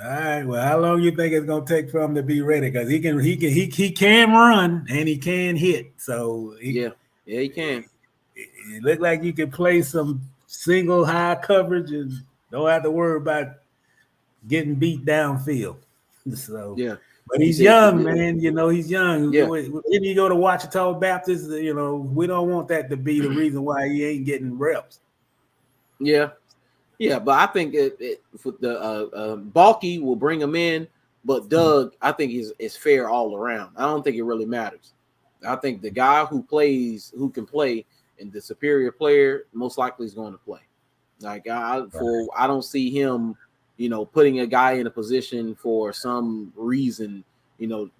All right. Well, how long you think it's gonna take for him to be ready? Because he can run and he can hit. So he can. It looked like you can play some single high coverage and don't have to worry about getting beat downfield. So but he's young, man. He's young. Yeah. When you go to Ouachita Baptist, we don't want that to be the reason why he ain't getting reps. Yeah. Yeah, but I think the Balky will bring him in, but Doug, I think is fair all around. I don't think it really matters. I think the guy who can play, and the superior player most likely is going to play. Like I don't see him, putting a guy in a position for some reason,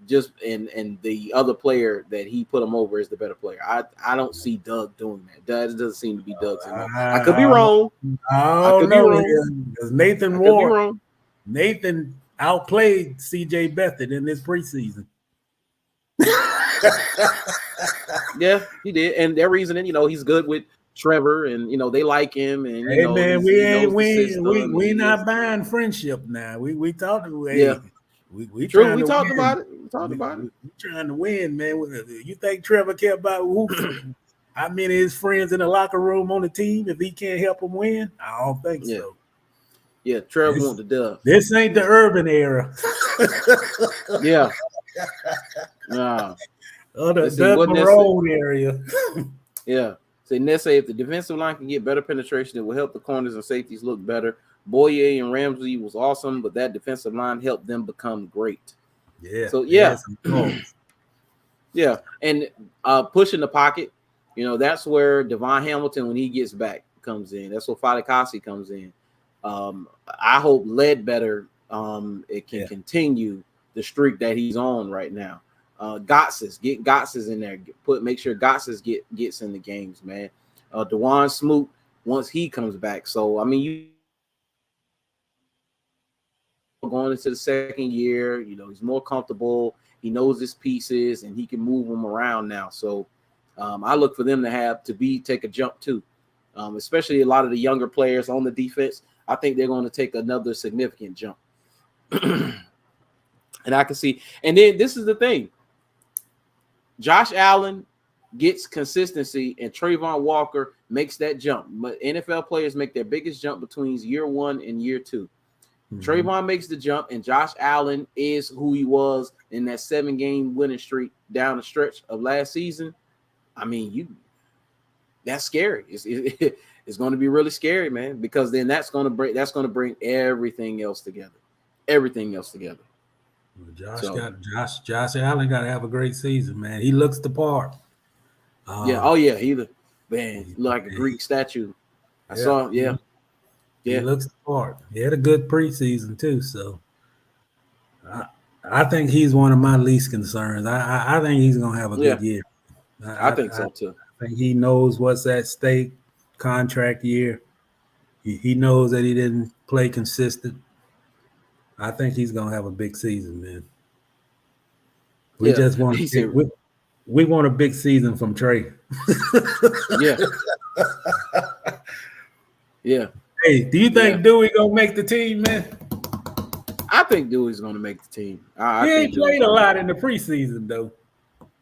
just and the other player that he put him over is the better player. I don't see Doug doing that. That doesn't seem to be Doug's. I could be wrong. I could be wrong. Because Nathan outplayed CJ Beathard in this preseason. Yeah, he did, and their reasoning, he's good with Trevor, and they like him, and hey man, we not buying friendship now. We talked about we true. We talked about it. We trying to win, man. You think Trevor care about how many of his friends in the locker room on the team if he can't help them win? I don't think so. Yeah, Trevor want the dub. This ain't the urban era. Yeah. Nah. The Monroe area. Yeah. So Ness say if the defensive line can get better penetration, it will help the corners and safeties look better. Boye and Ramsey was awesome, but that defensive line helped them become great. Yeah. So yeah, and pushing the pocket, that's where Devon Hamilton, when he gets back, comes in. That's where Fadikasi comes in. I hope Ledbetter it can continue the streak that he's on right now. Get Gotsis in there. Make sure Gotsis gets in the games, man. DeJuan Smoot once he comes back. So I mean, you going into the second year, he's more comfortable. He knows his pieces and he can move them around now. So I look for them to take a jump too. Especially a lot of the younger players on the defense. I think they're going to take another significant jump. And I can see, and then this is the thing. Josh Allen gets consistency and Trayvon Walker makes that jump. But NFL players make their biggest jump between year 1 and year 2. Mm-hmm. Trayvon makes the jump, and Josh Allen is who he was in that 7-game winning streak down the stretch of last season. I mean, that's scary. It's going to be really scary, man, because then that's going to bring everything else together. Josh Allen got to have a great season, man. He looks the part. He look like a Greek statue. I saw him. Yeah. He looks the part. He had a good preseason too, so I think he's one of my least concerns. I think he's gonna have a good year. I think so too. I think he knows what's at stake. Contract year. He knows that he didn't play consistent. I think he's gonna have a big season, man. We just want we want a big season from Trey. Yeah. Hey, do you think Dewey gonna make the team, man? I think Dewey's gonna make the team. He ain't played a lot in the preseason though.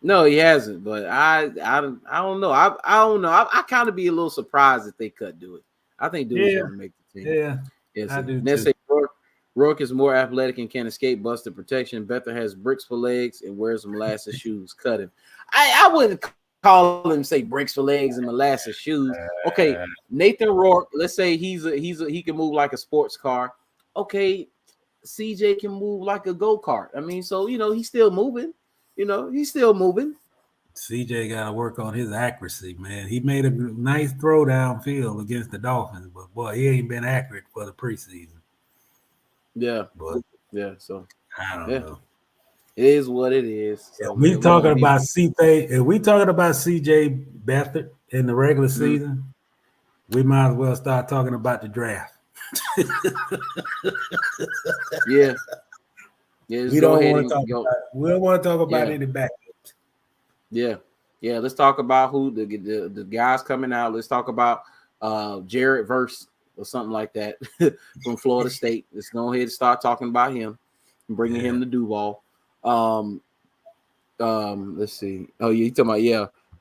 No, he hasn't. But I don't know. I don't know. I kind of be a little surprised if they cut Dewey. I think Dewey's gonna make the team. Yeah, I do Let's too. say Rourke is more athletic and can escape busted protection. Beathard has bricks for legs and wears molasses shoes. Cut him. I wouldn't call him say bricks for legs and molasses shoes. Okay, Nathan Rourke. Let's say he can move like a sports car. Okay, CJ can move like a go-kart. I mean, so he's still moving. He's still moving. CJ got to work on his accuracy, man. He made a nice throw downfield against the Dolphins, but boy, he ain't been accurate for the preseason. Yeah, but so I don't know. It is what it is. So, we talking about CJ. If we talking about CJ Beathard in the regular season, we might as well start talking about the draft. Yeah. We don't want to talk about any backups. Yeah. Let's talk about who the guys coming out. Let's talk about Jared Verse or something like that from Florida State. Let's go ahead and start talking about him and bringing him to Duval. Let's see. Oh, yeah, you talking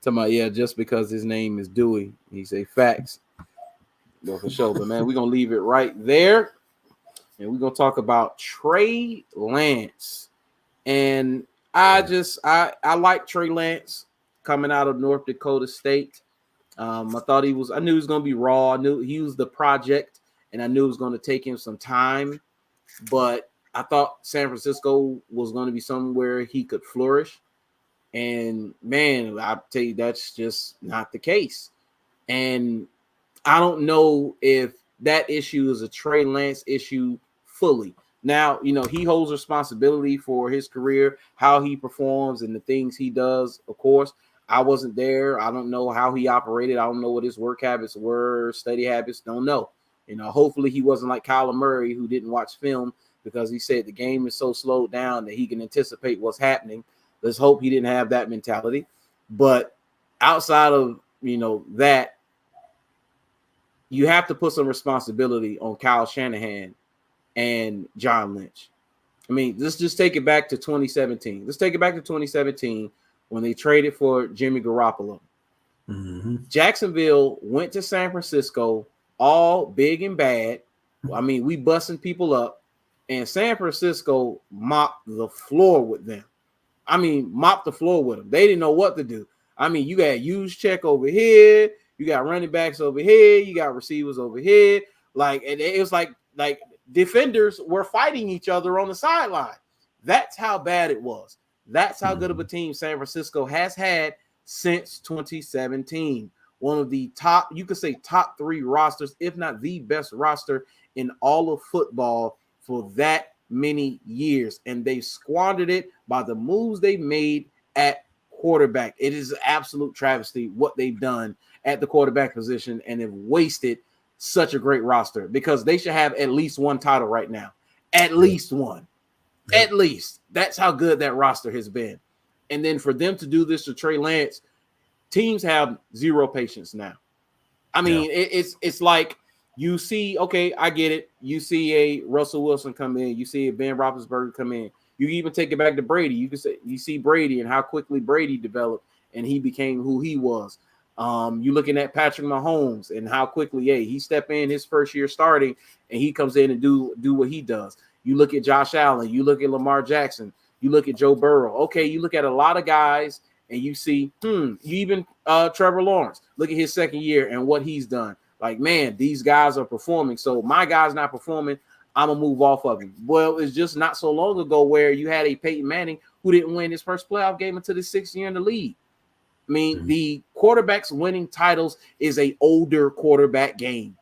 about just because his name is Dewey. He say facts. Well, for sure. But man, we're gonna leave it right there. And we're gonna talk about Trey Lance. And I like Trey Lance coming out of North Dakota State. I knew he was gonna be raw. I knew he was the project and I knew it was going to take him some time, but I thought San Francisco was going to be somewhere he could flourish. And man, I'll tell you, that's just not the case. And I don't know if that issue is a Trey Lance issue fully. Now, he holds responsibility for his career, how he performs and the things he does. Of course, I wasn't there. I don't know how he operated. I don't know what his work habits were, study habits. Don't know. Hopefully he wasn't like Kyler Murray, who didn't watch film because he said the game is so slowed down that he can anticipate what's happening. Let's hope he didn't have that mentality. But outside of, that, you have to put some responsibility on Kyle Shanahan and John Lynch. I mean, let's just take it back to 2017. Let's take it back to 2017 when they traded for Jimmy Garoppolo. Mm-hmm. Jacksonville went to San Francisco, all big and bad. I mean, we busting people up, and San Francisco mopped the floor with them. I mean, mopped the floor with them. They didn't know what to do. I mean, you got Juszczyk over here, you got running backs over here, you got receivers over here. Like, and it was like defenders were fighting each other on the sideline. That's how bad it was. That's how good of a team San Francisco has had since 2017. One of the top, you could say top 3 rosters, if not the best roster in all of football for that many years. And they squandered it by the moves they made at quarterback. It is an absolute travesty what they've done at the quarterback position, and have wasted such a great roster, because they should have at least one title right now. At least one. At least. That's how good that roster has been. And then for them to do this to Trey Lance, teams have zero patience now. I mean, it's like you see, okay, I get it. You see a Russell Wilson come in. You see a Ben Roethlisberger come in. You can even take it back to Brady. You can say you see Brady and how quickly Brady developed and he became who he was. You looking at Patrick Mahomes and how quickly he stepped in his first year starting and he comes in and do what he does. You look at Josh Allen, you look at Lamar Jackson, you look at Joe Burrow. Okay, you look at a lot of guys and you see, you even Trevor Lawrence. Look at his second year and what he's done. Like, man, these guys are performing. So my guy's not performing, I'm going to move off of him. Well, it's just not so long ago where you had a Peyton Manning who didn't win his first playoff game until his 6th year in the league. I mean, the quarterbacks winning titles is a older quarterback game.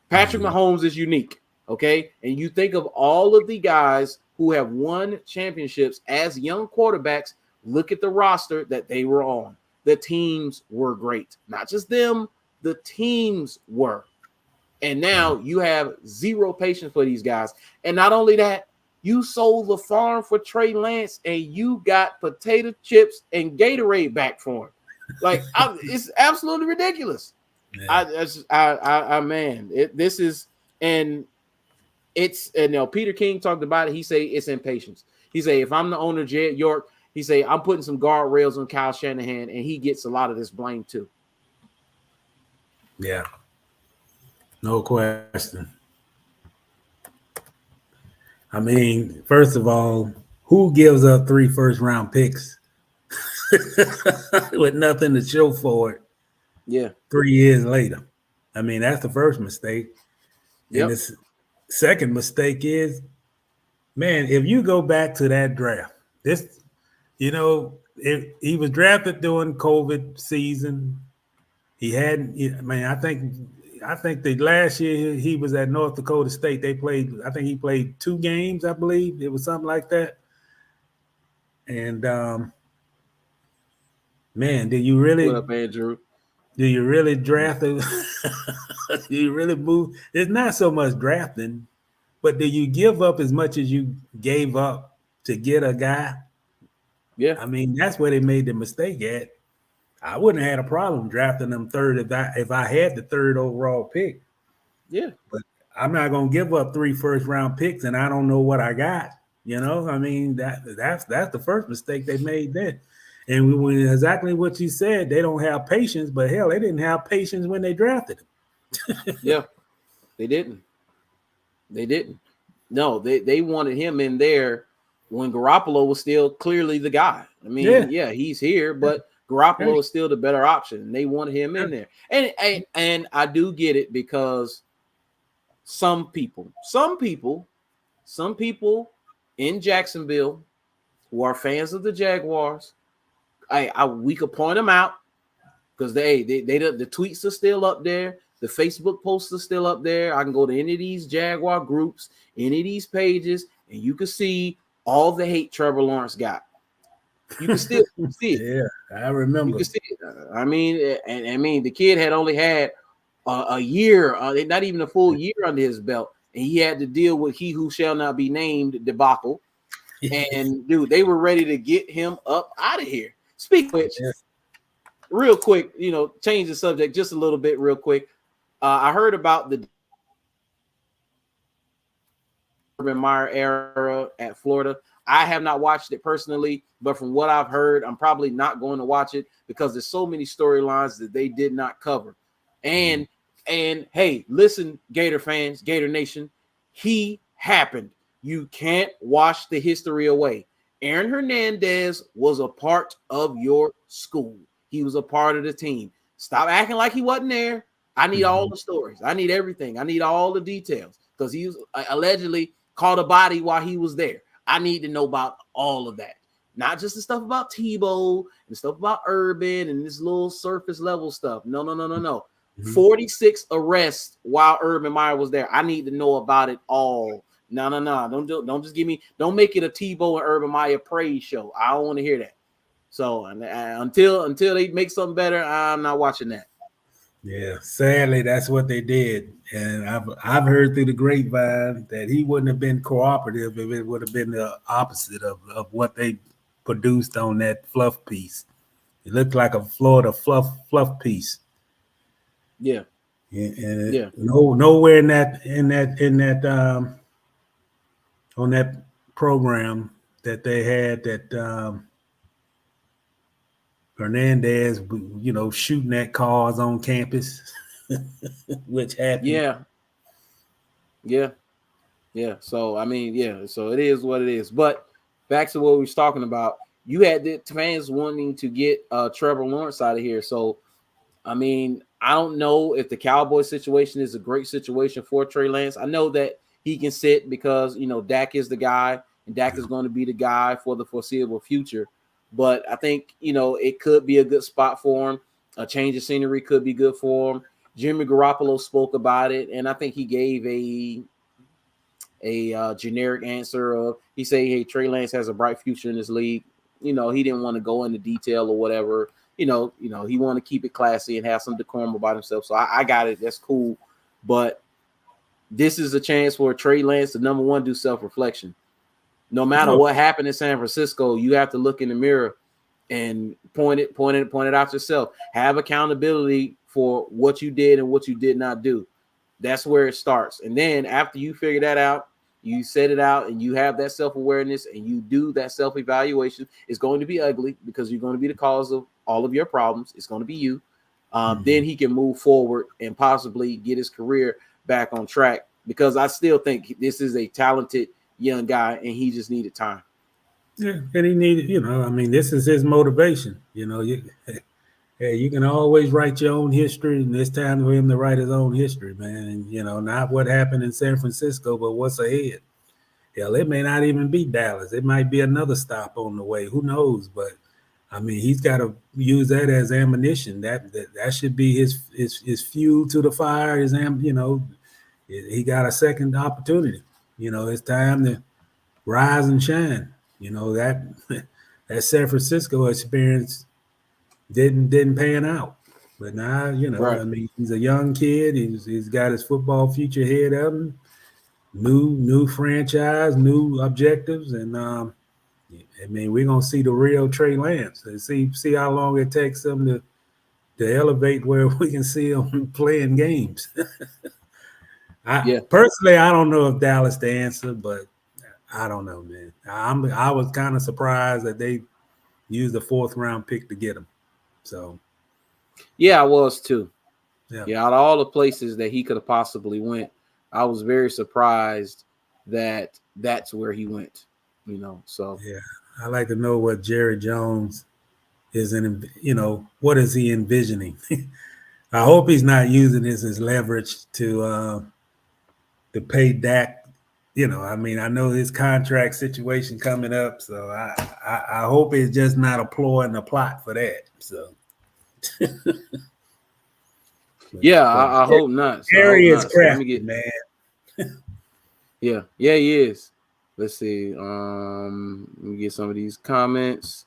Patrick Mahomes is unique, okay? And you think of all of the guys who have won championships as young quarterbacks, look at the roster that they were on. The teams were great. Not just them, the teams were. And now you have zero patience for these guys. And not only that, you sold the farm for Trey Lance and you got potato chips and Gatorade back for him. Like, it's absolutely ridiculous. This is, and it's, and Peter King talked about it. He say it's impatience. He say, if I'm the owner, Jed York, he say, I'm putting some guardrails on Kyle Shanahan, and he gets a lot of this blame too. Yeah, no question. I mean, first of all, who gives up 3 first-round picks with nothing to show for it? Yeah, 3 years later. I mean, that's the first mistake. Yep. And the second mistake is, man, if you go back to that draft, this, if he was drafted during COVID season, he hadn't. I think the last year he was at North Dakota State, they played. I think he played 2 games. I believe it was something like that. And man, did you really? What up, Andrew? Do you really draft him? Do you really move? It's not so much drafting, but do you give up as much as you gave up to get a guy? Yeah. I mean, that's where they made the mistake at. I wouldn't have had a problem drafting them third if I had the 3rd overall pick. Yeah. But I'm not going to give up 3 first-round picks and I don't know what I got. I mean, that's the first mistake they made then. And when exactly what you said, they don't have patience, but hell, they didn't have patience when they drafted him. Yeah, they didn't. They didn't. No, they wanted him in there when Garoppolo was still clearly the guy. I mean, yeah he's here, but Garoppolo is still the better option. And they wanted him in there. And I do get it, because some people in Jacksonville who are fans of the Jaguars, we could point them out because the tweets are still up there. The Facebook posts are still up there. I can go to any of these Jaguar groups, any of these pages, and you can see all the hate Trevor Lawrence got. You can still see it. Yeah, I remember. You can see it. I mean, the kid had only had a year, not even a full year under his belt, and he had to deal with he who shall not be named debacle. And dude, they were ready to get him up out of here. Speak of which, real quick, change the subject just a little bit, real quick. I heard about the Urban Meyer era at Florida. I have not watched it personally, but from what I've heard, I'm probably not going to watch it because there's so many storylines that they did not cover. And hey, listen, Gator fans, Gator Nation, he happened. You can't wash the history away. Aaron Hernandez was a part of your school. He was a part of the team. Stop acting like he wasn't there. I need all the stories. I need everything. I need all the details because he was allegedly caught a body while he was there. I need to know about all of that. Not just the stuff about Tebow and stuff about Urban and this little surface level stuff. No. 46 arrests while Urban Meyer was there. I need to know about it all. No. Don't just don't make it a Tebow and Urban Meyer praise show. I don't want to hear that. So until they make something better, I'm not watching that. Yeah, sadly, that's what they did, and I've heard through the grapevine that he wouldn't have been cooperative if it would have been the opposite of what they produced on that fluff piece. It looked like a Florida fluff piece. Yeah. Nowhere in that on that program that they had that Hernandez, shooting at cars on campus, which happened. Yeah. So so it is what it is. But back to what we was talking about, you had the fans wanting to get Trevor Lawrence out of here. So I don't know if the Cowboys situation is a great situation for Trey Lance. I know that he can sit because Dak is the guy, and Dak is going to be the guy for the foreseeable future. But I think, it could be a good spot for him. A change of scenery could be good for him. Jimmy Garoppolo spoke about it, and I think he gave a generic answer of, he said, hey, Trey Lance has a bright future in this league. He didn't want to go into detail or whatever. He wanted to keep it classy and have some decorum about himself. So I got it. That's cool. But this is a chance for Trey Lance to, number one, do self-reflection. No matter what happened in San Francisco, you have to look in the mirror and point it out yourself. Have accountability for what you did and what you did not do. That's where it starts. And then after you figure that out, you set it out and you have that self-awareness and you do that self-evaluation. It's going to be ugly because you're going to be the cause of all of your problems. It's going to be you. Then he can move forward and possibly get his career back on track, because I still think this is a talented young guy and he just needed time. Yeah, and he needed, this is his motivation. You can always write your own history, and it's time for him to write his own history, man. Not what happened in San Francisco, but what's ahead. Hell, it may not even be Dallas. It might be another stop on the way. Who knows? But he's got to use that as ammunition. That should be his fuel to the fire. He got a second opportunity. It's time to rise and shine. That San Francisco experience didn't pan out. But now, right. He's a young kid. He's got his football future ahead of him. New franchise, new objectives, and we're gonna see the real Trey Lance and see how long it takes him to elevate where we can see him playing games. Personally, I don't know if Dallas the answer, but I don't know, man. I was kind of surprised that they used the 4th round pick to get him. So, yeah, I was too. Yeah, out of all the places that he could have possibly went, I was very surprised that that's where he went. So yeah, I like to know what Jerry Jones is what is he envisioning? I hope he's not using this as leverage to to pay Dak. You know, I mean, I know his contract situation coming up, so I hope it's just not a ploy and a plot for that. So, yeah, I hope not. So Gary is crafty, let me get, man. yeah, he is. Let's see. Let me get some of these comments.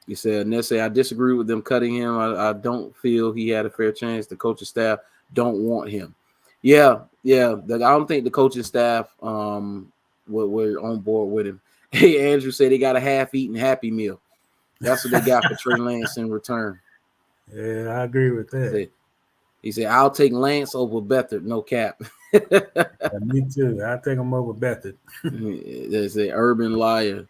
He said, Nesse, I disagree with them cutting him. I don't feel he had a fair chance. The coaching staff don't want him. Yeah. I don't think the coaching staff were on board with him. Hey, Andrew said they got a half-eaten Happy Meal. That's what they got for Trey Lance in return. Yeah, I agree with that. He said, I'll take Lance over Beathard, no cap. Me too. I'll take him over Beathard. There's an urban liar.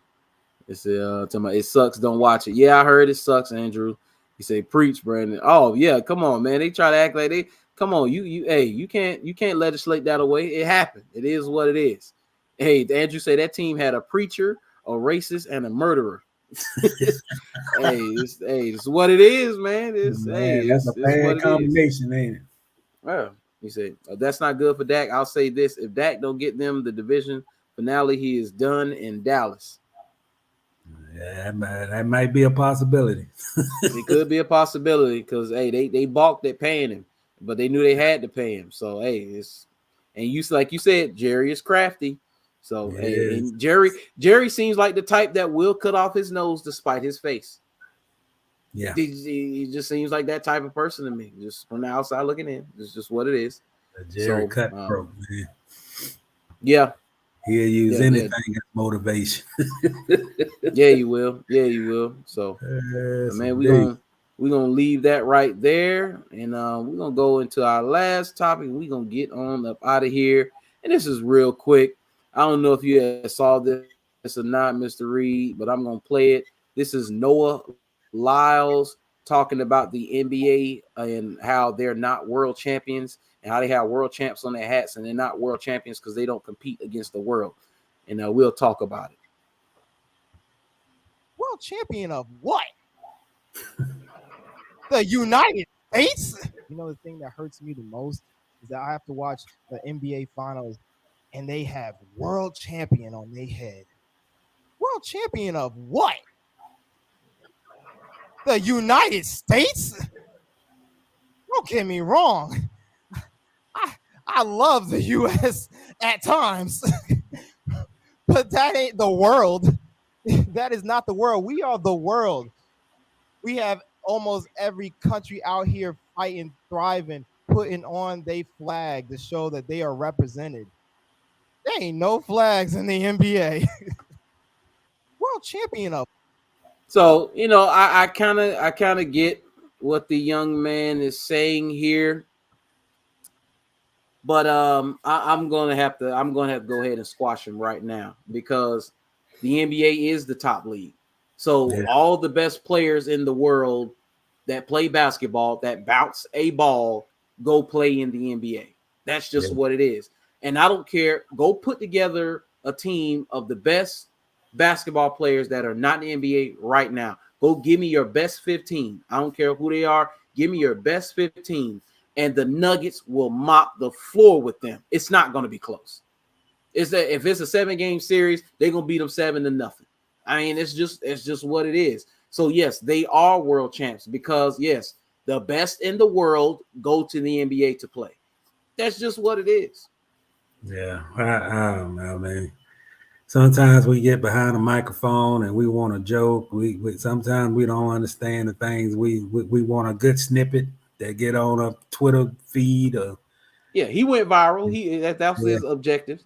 It's it sucks, don't watch it. Yeah, I heard it sucks, Andrew. He said, preach, Brandon. Oh, yeah, come on, man. They try to act like they come on, you can't legislate that away. It happened. It is what it is. Hey, Andrew said that team had a preacher, a racist, and a murderer. It's what it is, man. That's a bad combination, ain't it? Well, he said, that's not good for Dak. I'll say this: if Dak don't get them the division finale, he is done in Dallas. Yeah, that might be a possibility. It could be a possibility because they balked at paying him, but they knew they had to pay him. So like you said, Jerry is crafty. So and Jerry seems like the type that will cut off his nose despite his face. Yeah, he just seems like that type of person to me. Just from the outside looking in, it's just what it is. Jerry cutthroat, man. Yeah. He'll use anything as motivation. Yeah, you will. So, man, we're gonna leave that right there, and we're gonna go into our last topic. We're gonna get on up out of here, and this is real quick. I don't know if you saw this or not, Mr. Reid, but I'm gonna play it. This is Noah Lyles talking about the NBA and how they're not world champions and how they have world champs on their hats, and they're not world champions because they don't compete against the world. And we'll talk about it. World champion of what? The United States? You know, the thing that hurts me the most is that I have to watch the NBA finals and they have world champion on their head. World champion of what? The United States? Don't get me wrong. I love the U.S. at times, but that ain't the world. That is not the world. We are the world. We have almost every country out here fighting, thriving, putting on their flag to show that they are represented. There ain't no flags in the NBA. World champion of. So, I kind of get what the young man is saying here. But I'm gonna have to go ahead and squash him right now because the NBA is the top league. So all the best players in the world that play basketball, that bounce a ball, go play in the NBA. That's just what it is. And I don't care. Go put together a team of the best basketball players that are not in the NBA right now. Go give me your best 15. I don't care who they are. Give me your best 15. And the Nuggets will mop the floor with them. It's not going to be close. It's that if it's a 7-game series, they're going to beat them 7-0. I mean, it's just what it is. So yes, they are world champs because yes, the best in the world go to the NBA to play. That's just what it is. Yeah, I don't know, man. Sometimes we get behind a microphone and we want to joke. We sometimes we don't understand the things. We want a good snippet that get on a Twitter feed. He went viral. That was his objective.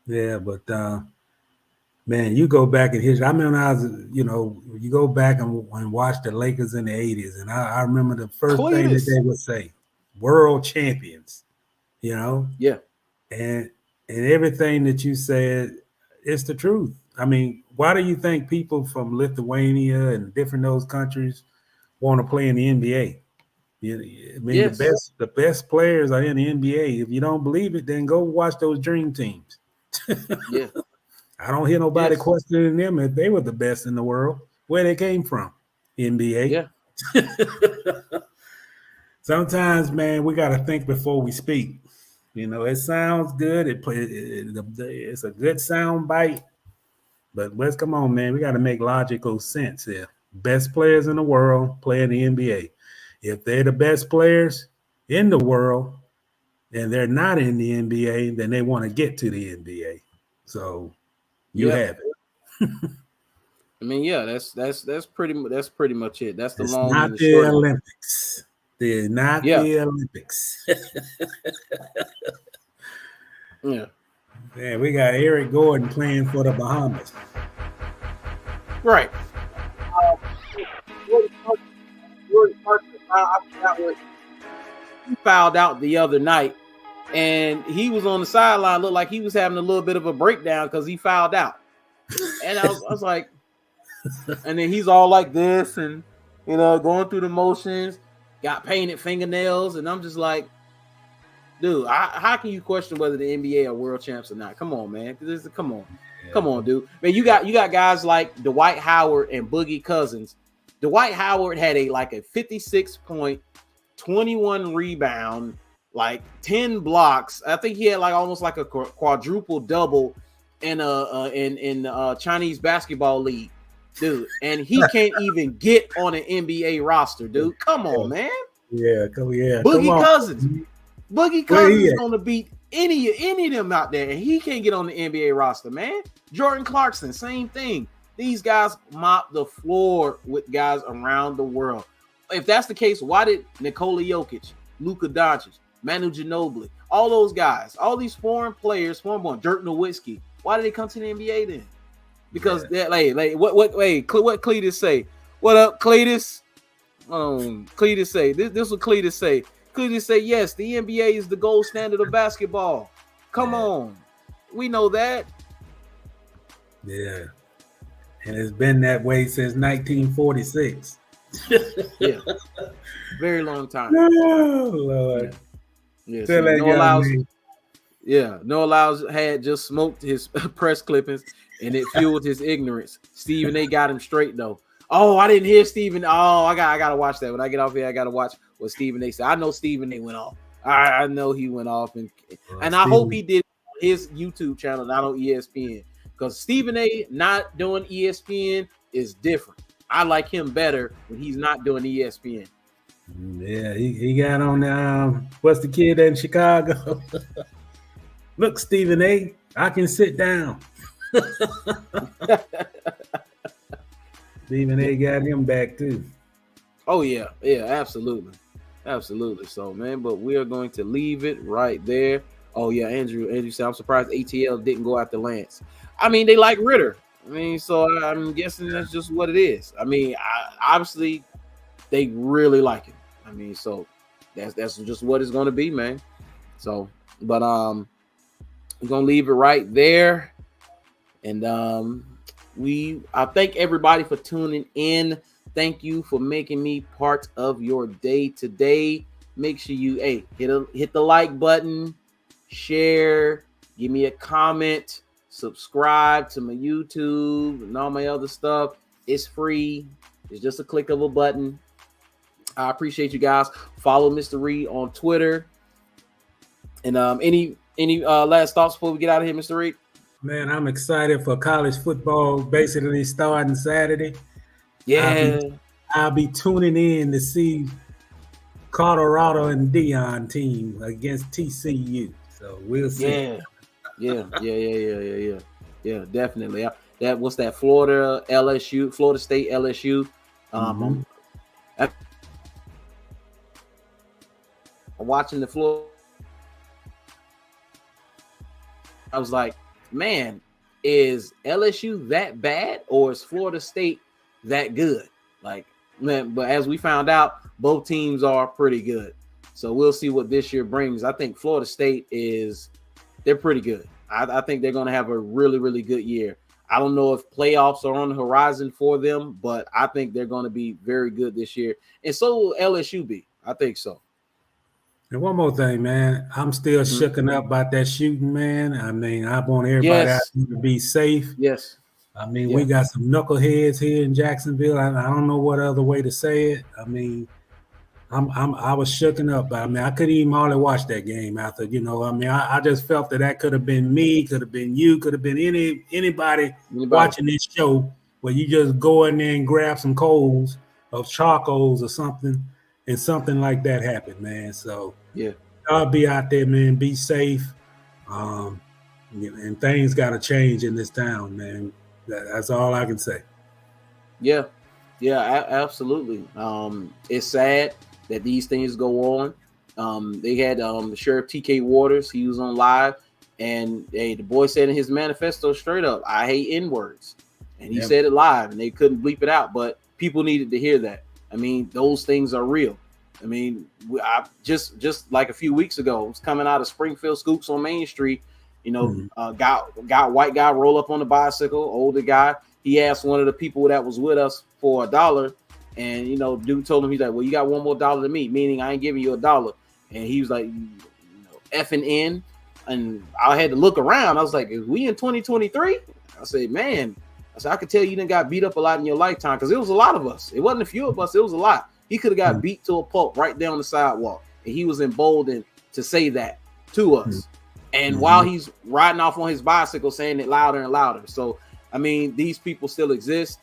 Yeah, but man, you go back in history. I remember I was, you go back and watch the Lakers in the 80s, and I remember the first thing that they would say, world champions, Yeah. And everything that you said, it's the truth. I mean, why do you think people from Lithuania and different those countries want to play in the NBA? The best players are in the NBA. If you don't believe it, then go watch those dream teams. Yeah. I don't hear nobody questioning them if they were the best in the world. Where they came from, NBA. Yeah. Sometimes, man, we got to think before we speak. You know, it sounds good. It's a good sound bite. But let's come on, man. We got to make logical sense here. Best players in the world play in the NBA. If they're the best players in the world and they're not in the NBA, then they want to get to the NBA. So you have it. I mean, yeah, that's pretty much it. That's the it's long not and the the short. Olympics. They're not the Olympics. Yeah. Yeah, we got Eric Gordon playing for the Bahamas. Right. He fouled out the other night, and he was on the sideline. Looked like he was having a little bit of a breakdown because he fouled out. And I was like, and then he's all like this, and going through the motions, got painted fingernails, and I'm just like, dude, how can you question whether the NBA are world champs or not? Come on, man. Come on, dude. Man, you got guys like Dwight Howard and Boogie Cousins. Dwight Howard had a 56 point, 21 rebound, 10 blocks. I think he had almost a quadruple double in Chinese basketball league, dude. And he can't even get on an NBA roster, dude. Come on, man. Yeah, Boogie Cousins. Boogie Cousins is going to beat any of them out there, and he can't get on the NBA roster, man. Jordan Clarkson, same thing. These guys mop the floor with guys around the world. If that's the case, why did Nikola Jokic, Luka Doncic, Manu Ginobili, all those guys, all these foreign players, Dirk Nowitzki, why did they come to the NBA then? Because what Cletus say? What up, Cletus? Cletus say this. What Cletus say? Cletus say yes. The NBA is the gold standard of basketball. Come on, we know that. Yeah, and it's been that way since 1946. Yeah, very long time. Oh Lord. Yeah. Noah Lyles had just smoked his press clippings, and it fueled his ignorance. Stephen A. got him straight though. Oh, I didn't hear Stephen. Oh, I gotta watch that. When I get off here, I gotta watch what Stephen A. said. I know Stephen A. went off. I know he went off, and I hope he did his YouTube channel, not on ESPN, because Stephen A. not doing ESPN is different. I like him better when he's not doing ESPN. Yeah, he got on. What's the kid in Chicago? Look, Stephen A., I can sit down. Stephen A. got him back too. Oh yeah, absolutely. So, man, but we are going to leave it right there. Oh yeah, Andrew said, I'm surprised ATL didn't go after Lance. I mean, they like Ritter. I mean, so I'm guessing that's just what it is. I mean, obviously, they really like him. I mean, so that's just what it's going to be, man. So, but we're gonna leave it right there, and I thank everybody for tuning in. Thank you for making me part of your day today. Make sure you hit the like button, share, give me a comment, subscribe to my YouTube and all my other stuff. It's free. It's just a click of a button. I appreciate you guys. Follow Mr. Reid on Twitter. And any last thoughts before we get out of here, Mr. Reid? Man, I'm excited for college football basically starting Saturday. Yeah. I'll be tuning in to see Colorado and Dion team against TCU. So we'll see. Yeah, definitely. What's that? Florida State LSU. I'm watching the floor. I was like, man, is LSU that bad or is Florida State that good? Like, man, but as we found out, both teams are pretty good. So we'll see what this year brings. I think Florida State they're pretty good. I think they're going to have a really, really good year. I don't know if playoffs are on the horizon for them, but I think they're going to be very good this year. And so will LSU be. I think so. And one more thing, man. I'm still shooken up about that shooting, man. I mean, I want everybody out there to be safe. Yes. I mean, we got some knuckleheads here in Jacksonville. I don't know what other way to say it. I mean, I was shooken up, but I mean, I couldn't even hardly watch that game after, I just felt that could have been me, could have been you, could have been anybody watching this show where you just go in there and grab some coals of charcoals or something, and something like that happened, man. So yeah, I'll be out there, man. Be safe. And things got to change in this town, man. That's all I can say. Yeah, absolutely. It's sad that these things go on. They had Sheriff TK Waters. He was on live, and the boy said in his manifesto straight up, "I hate N-words," and he said it live, and they couldn't bleep it out, but people needed to hear that. I mean, those things are real. I mean, I just like a few weeks ago, I was coming out of Springfield Scoops on Main Street. Got white guy roll up on the bicycle, older guy. He asked one of the people that was with us for $1, and dude told him, he's like, "Well, you got one more dollar than me," meaning I ain't giving you $1. And he was like, effing in. And I had to look around. I was like, "Is we in 2023?" I said, "Man," I said, "I could tell you done got beat up a lot in your lifetime," because it was a lot of us. It wasn't a few of us. It was a lot. He could have got beat to a pulp right down the sidewalk, and he was emboldened to say that to us. And while he's riding off on his bicycle, saying it louder and louder. So, I mean, these people still exist.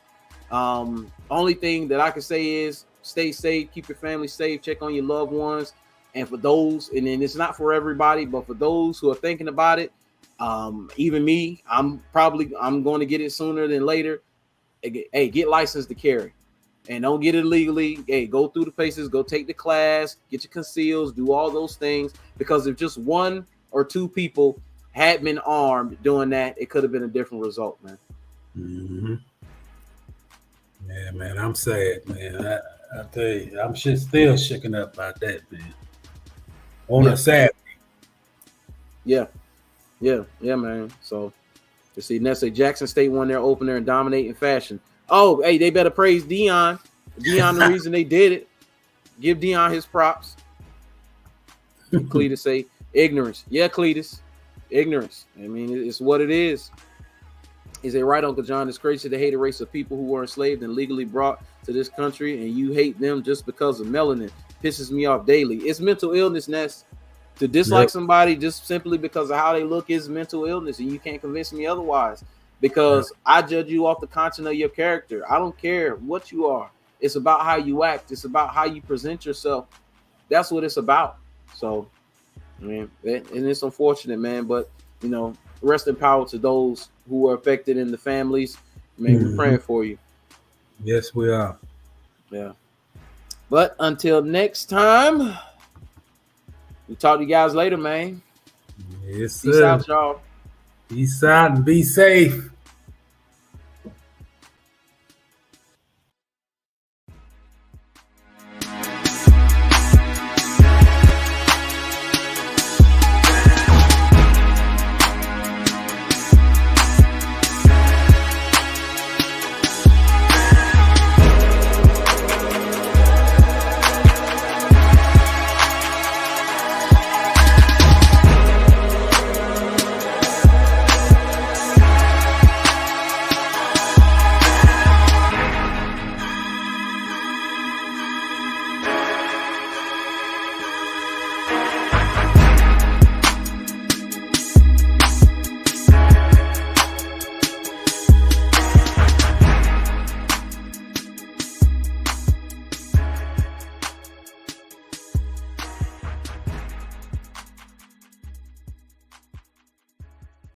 Only thing that I can say is stay safe, keep your family safe, check on your loved ones. And for those, and then it's not for everybody, but for those who are thinking about it, even me, I'm going to get it sooner than later. Hey, get licensed to carry. And don't get it illegally. Hey, go through the paces, go take the class, get your conceals, do all those things. Because if just one or two people had been armed doing that, it could have been a different result, man. Yeah, man, I'm sad, man. I tell you, I'm still shaken up about that, man. A sad thing. Yeah, man. So, you see, next say Jackson State won their opener in dominating fashion. Oh, hey, they better praise Deion. Deion, the reason they did it. Give Deion his props. Cletus say, ignorance. Yeah, Cletus. Ignorance. I mean, it's what it is. He said, right, Uncle John, it's crazy to hate a race of people who were enslaved and legally brought to this country, and you hate them just because of melanin. Pisses me off daily. It's mental illness, Ness. To dislike somebody just simply because of how they look is mental illness, and you can't convince me otherwise. Because I judge you off the content of your character. I don't care what you are. It's about how you act. It's about how you present yourself. That's what it's about. So, I mean, and it's unfortunate, man. But, rest in power to those who are affected in the families. Man, we're praying for you. Yes, we are. Yeah. But until next time, we talk to you guys later, man. Yes, sir. Peace out, y'all. Peace out and be safe.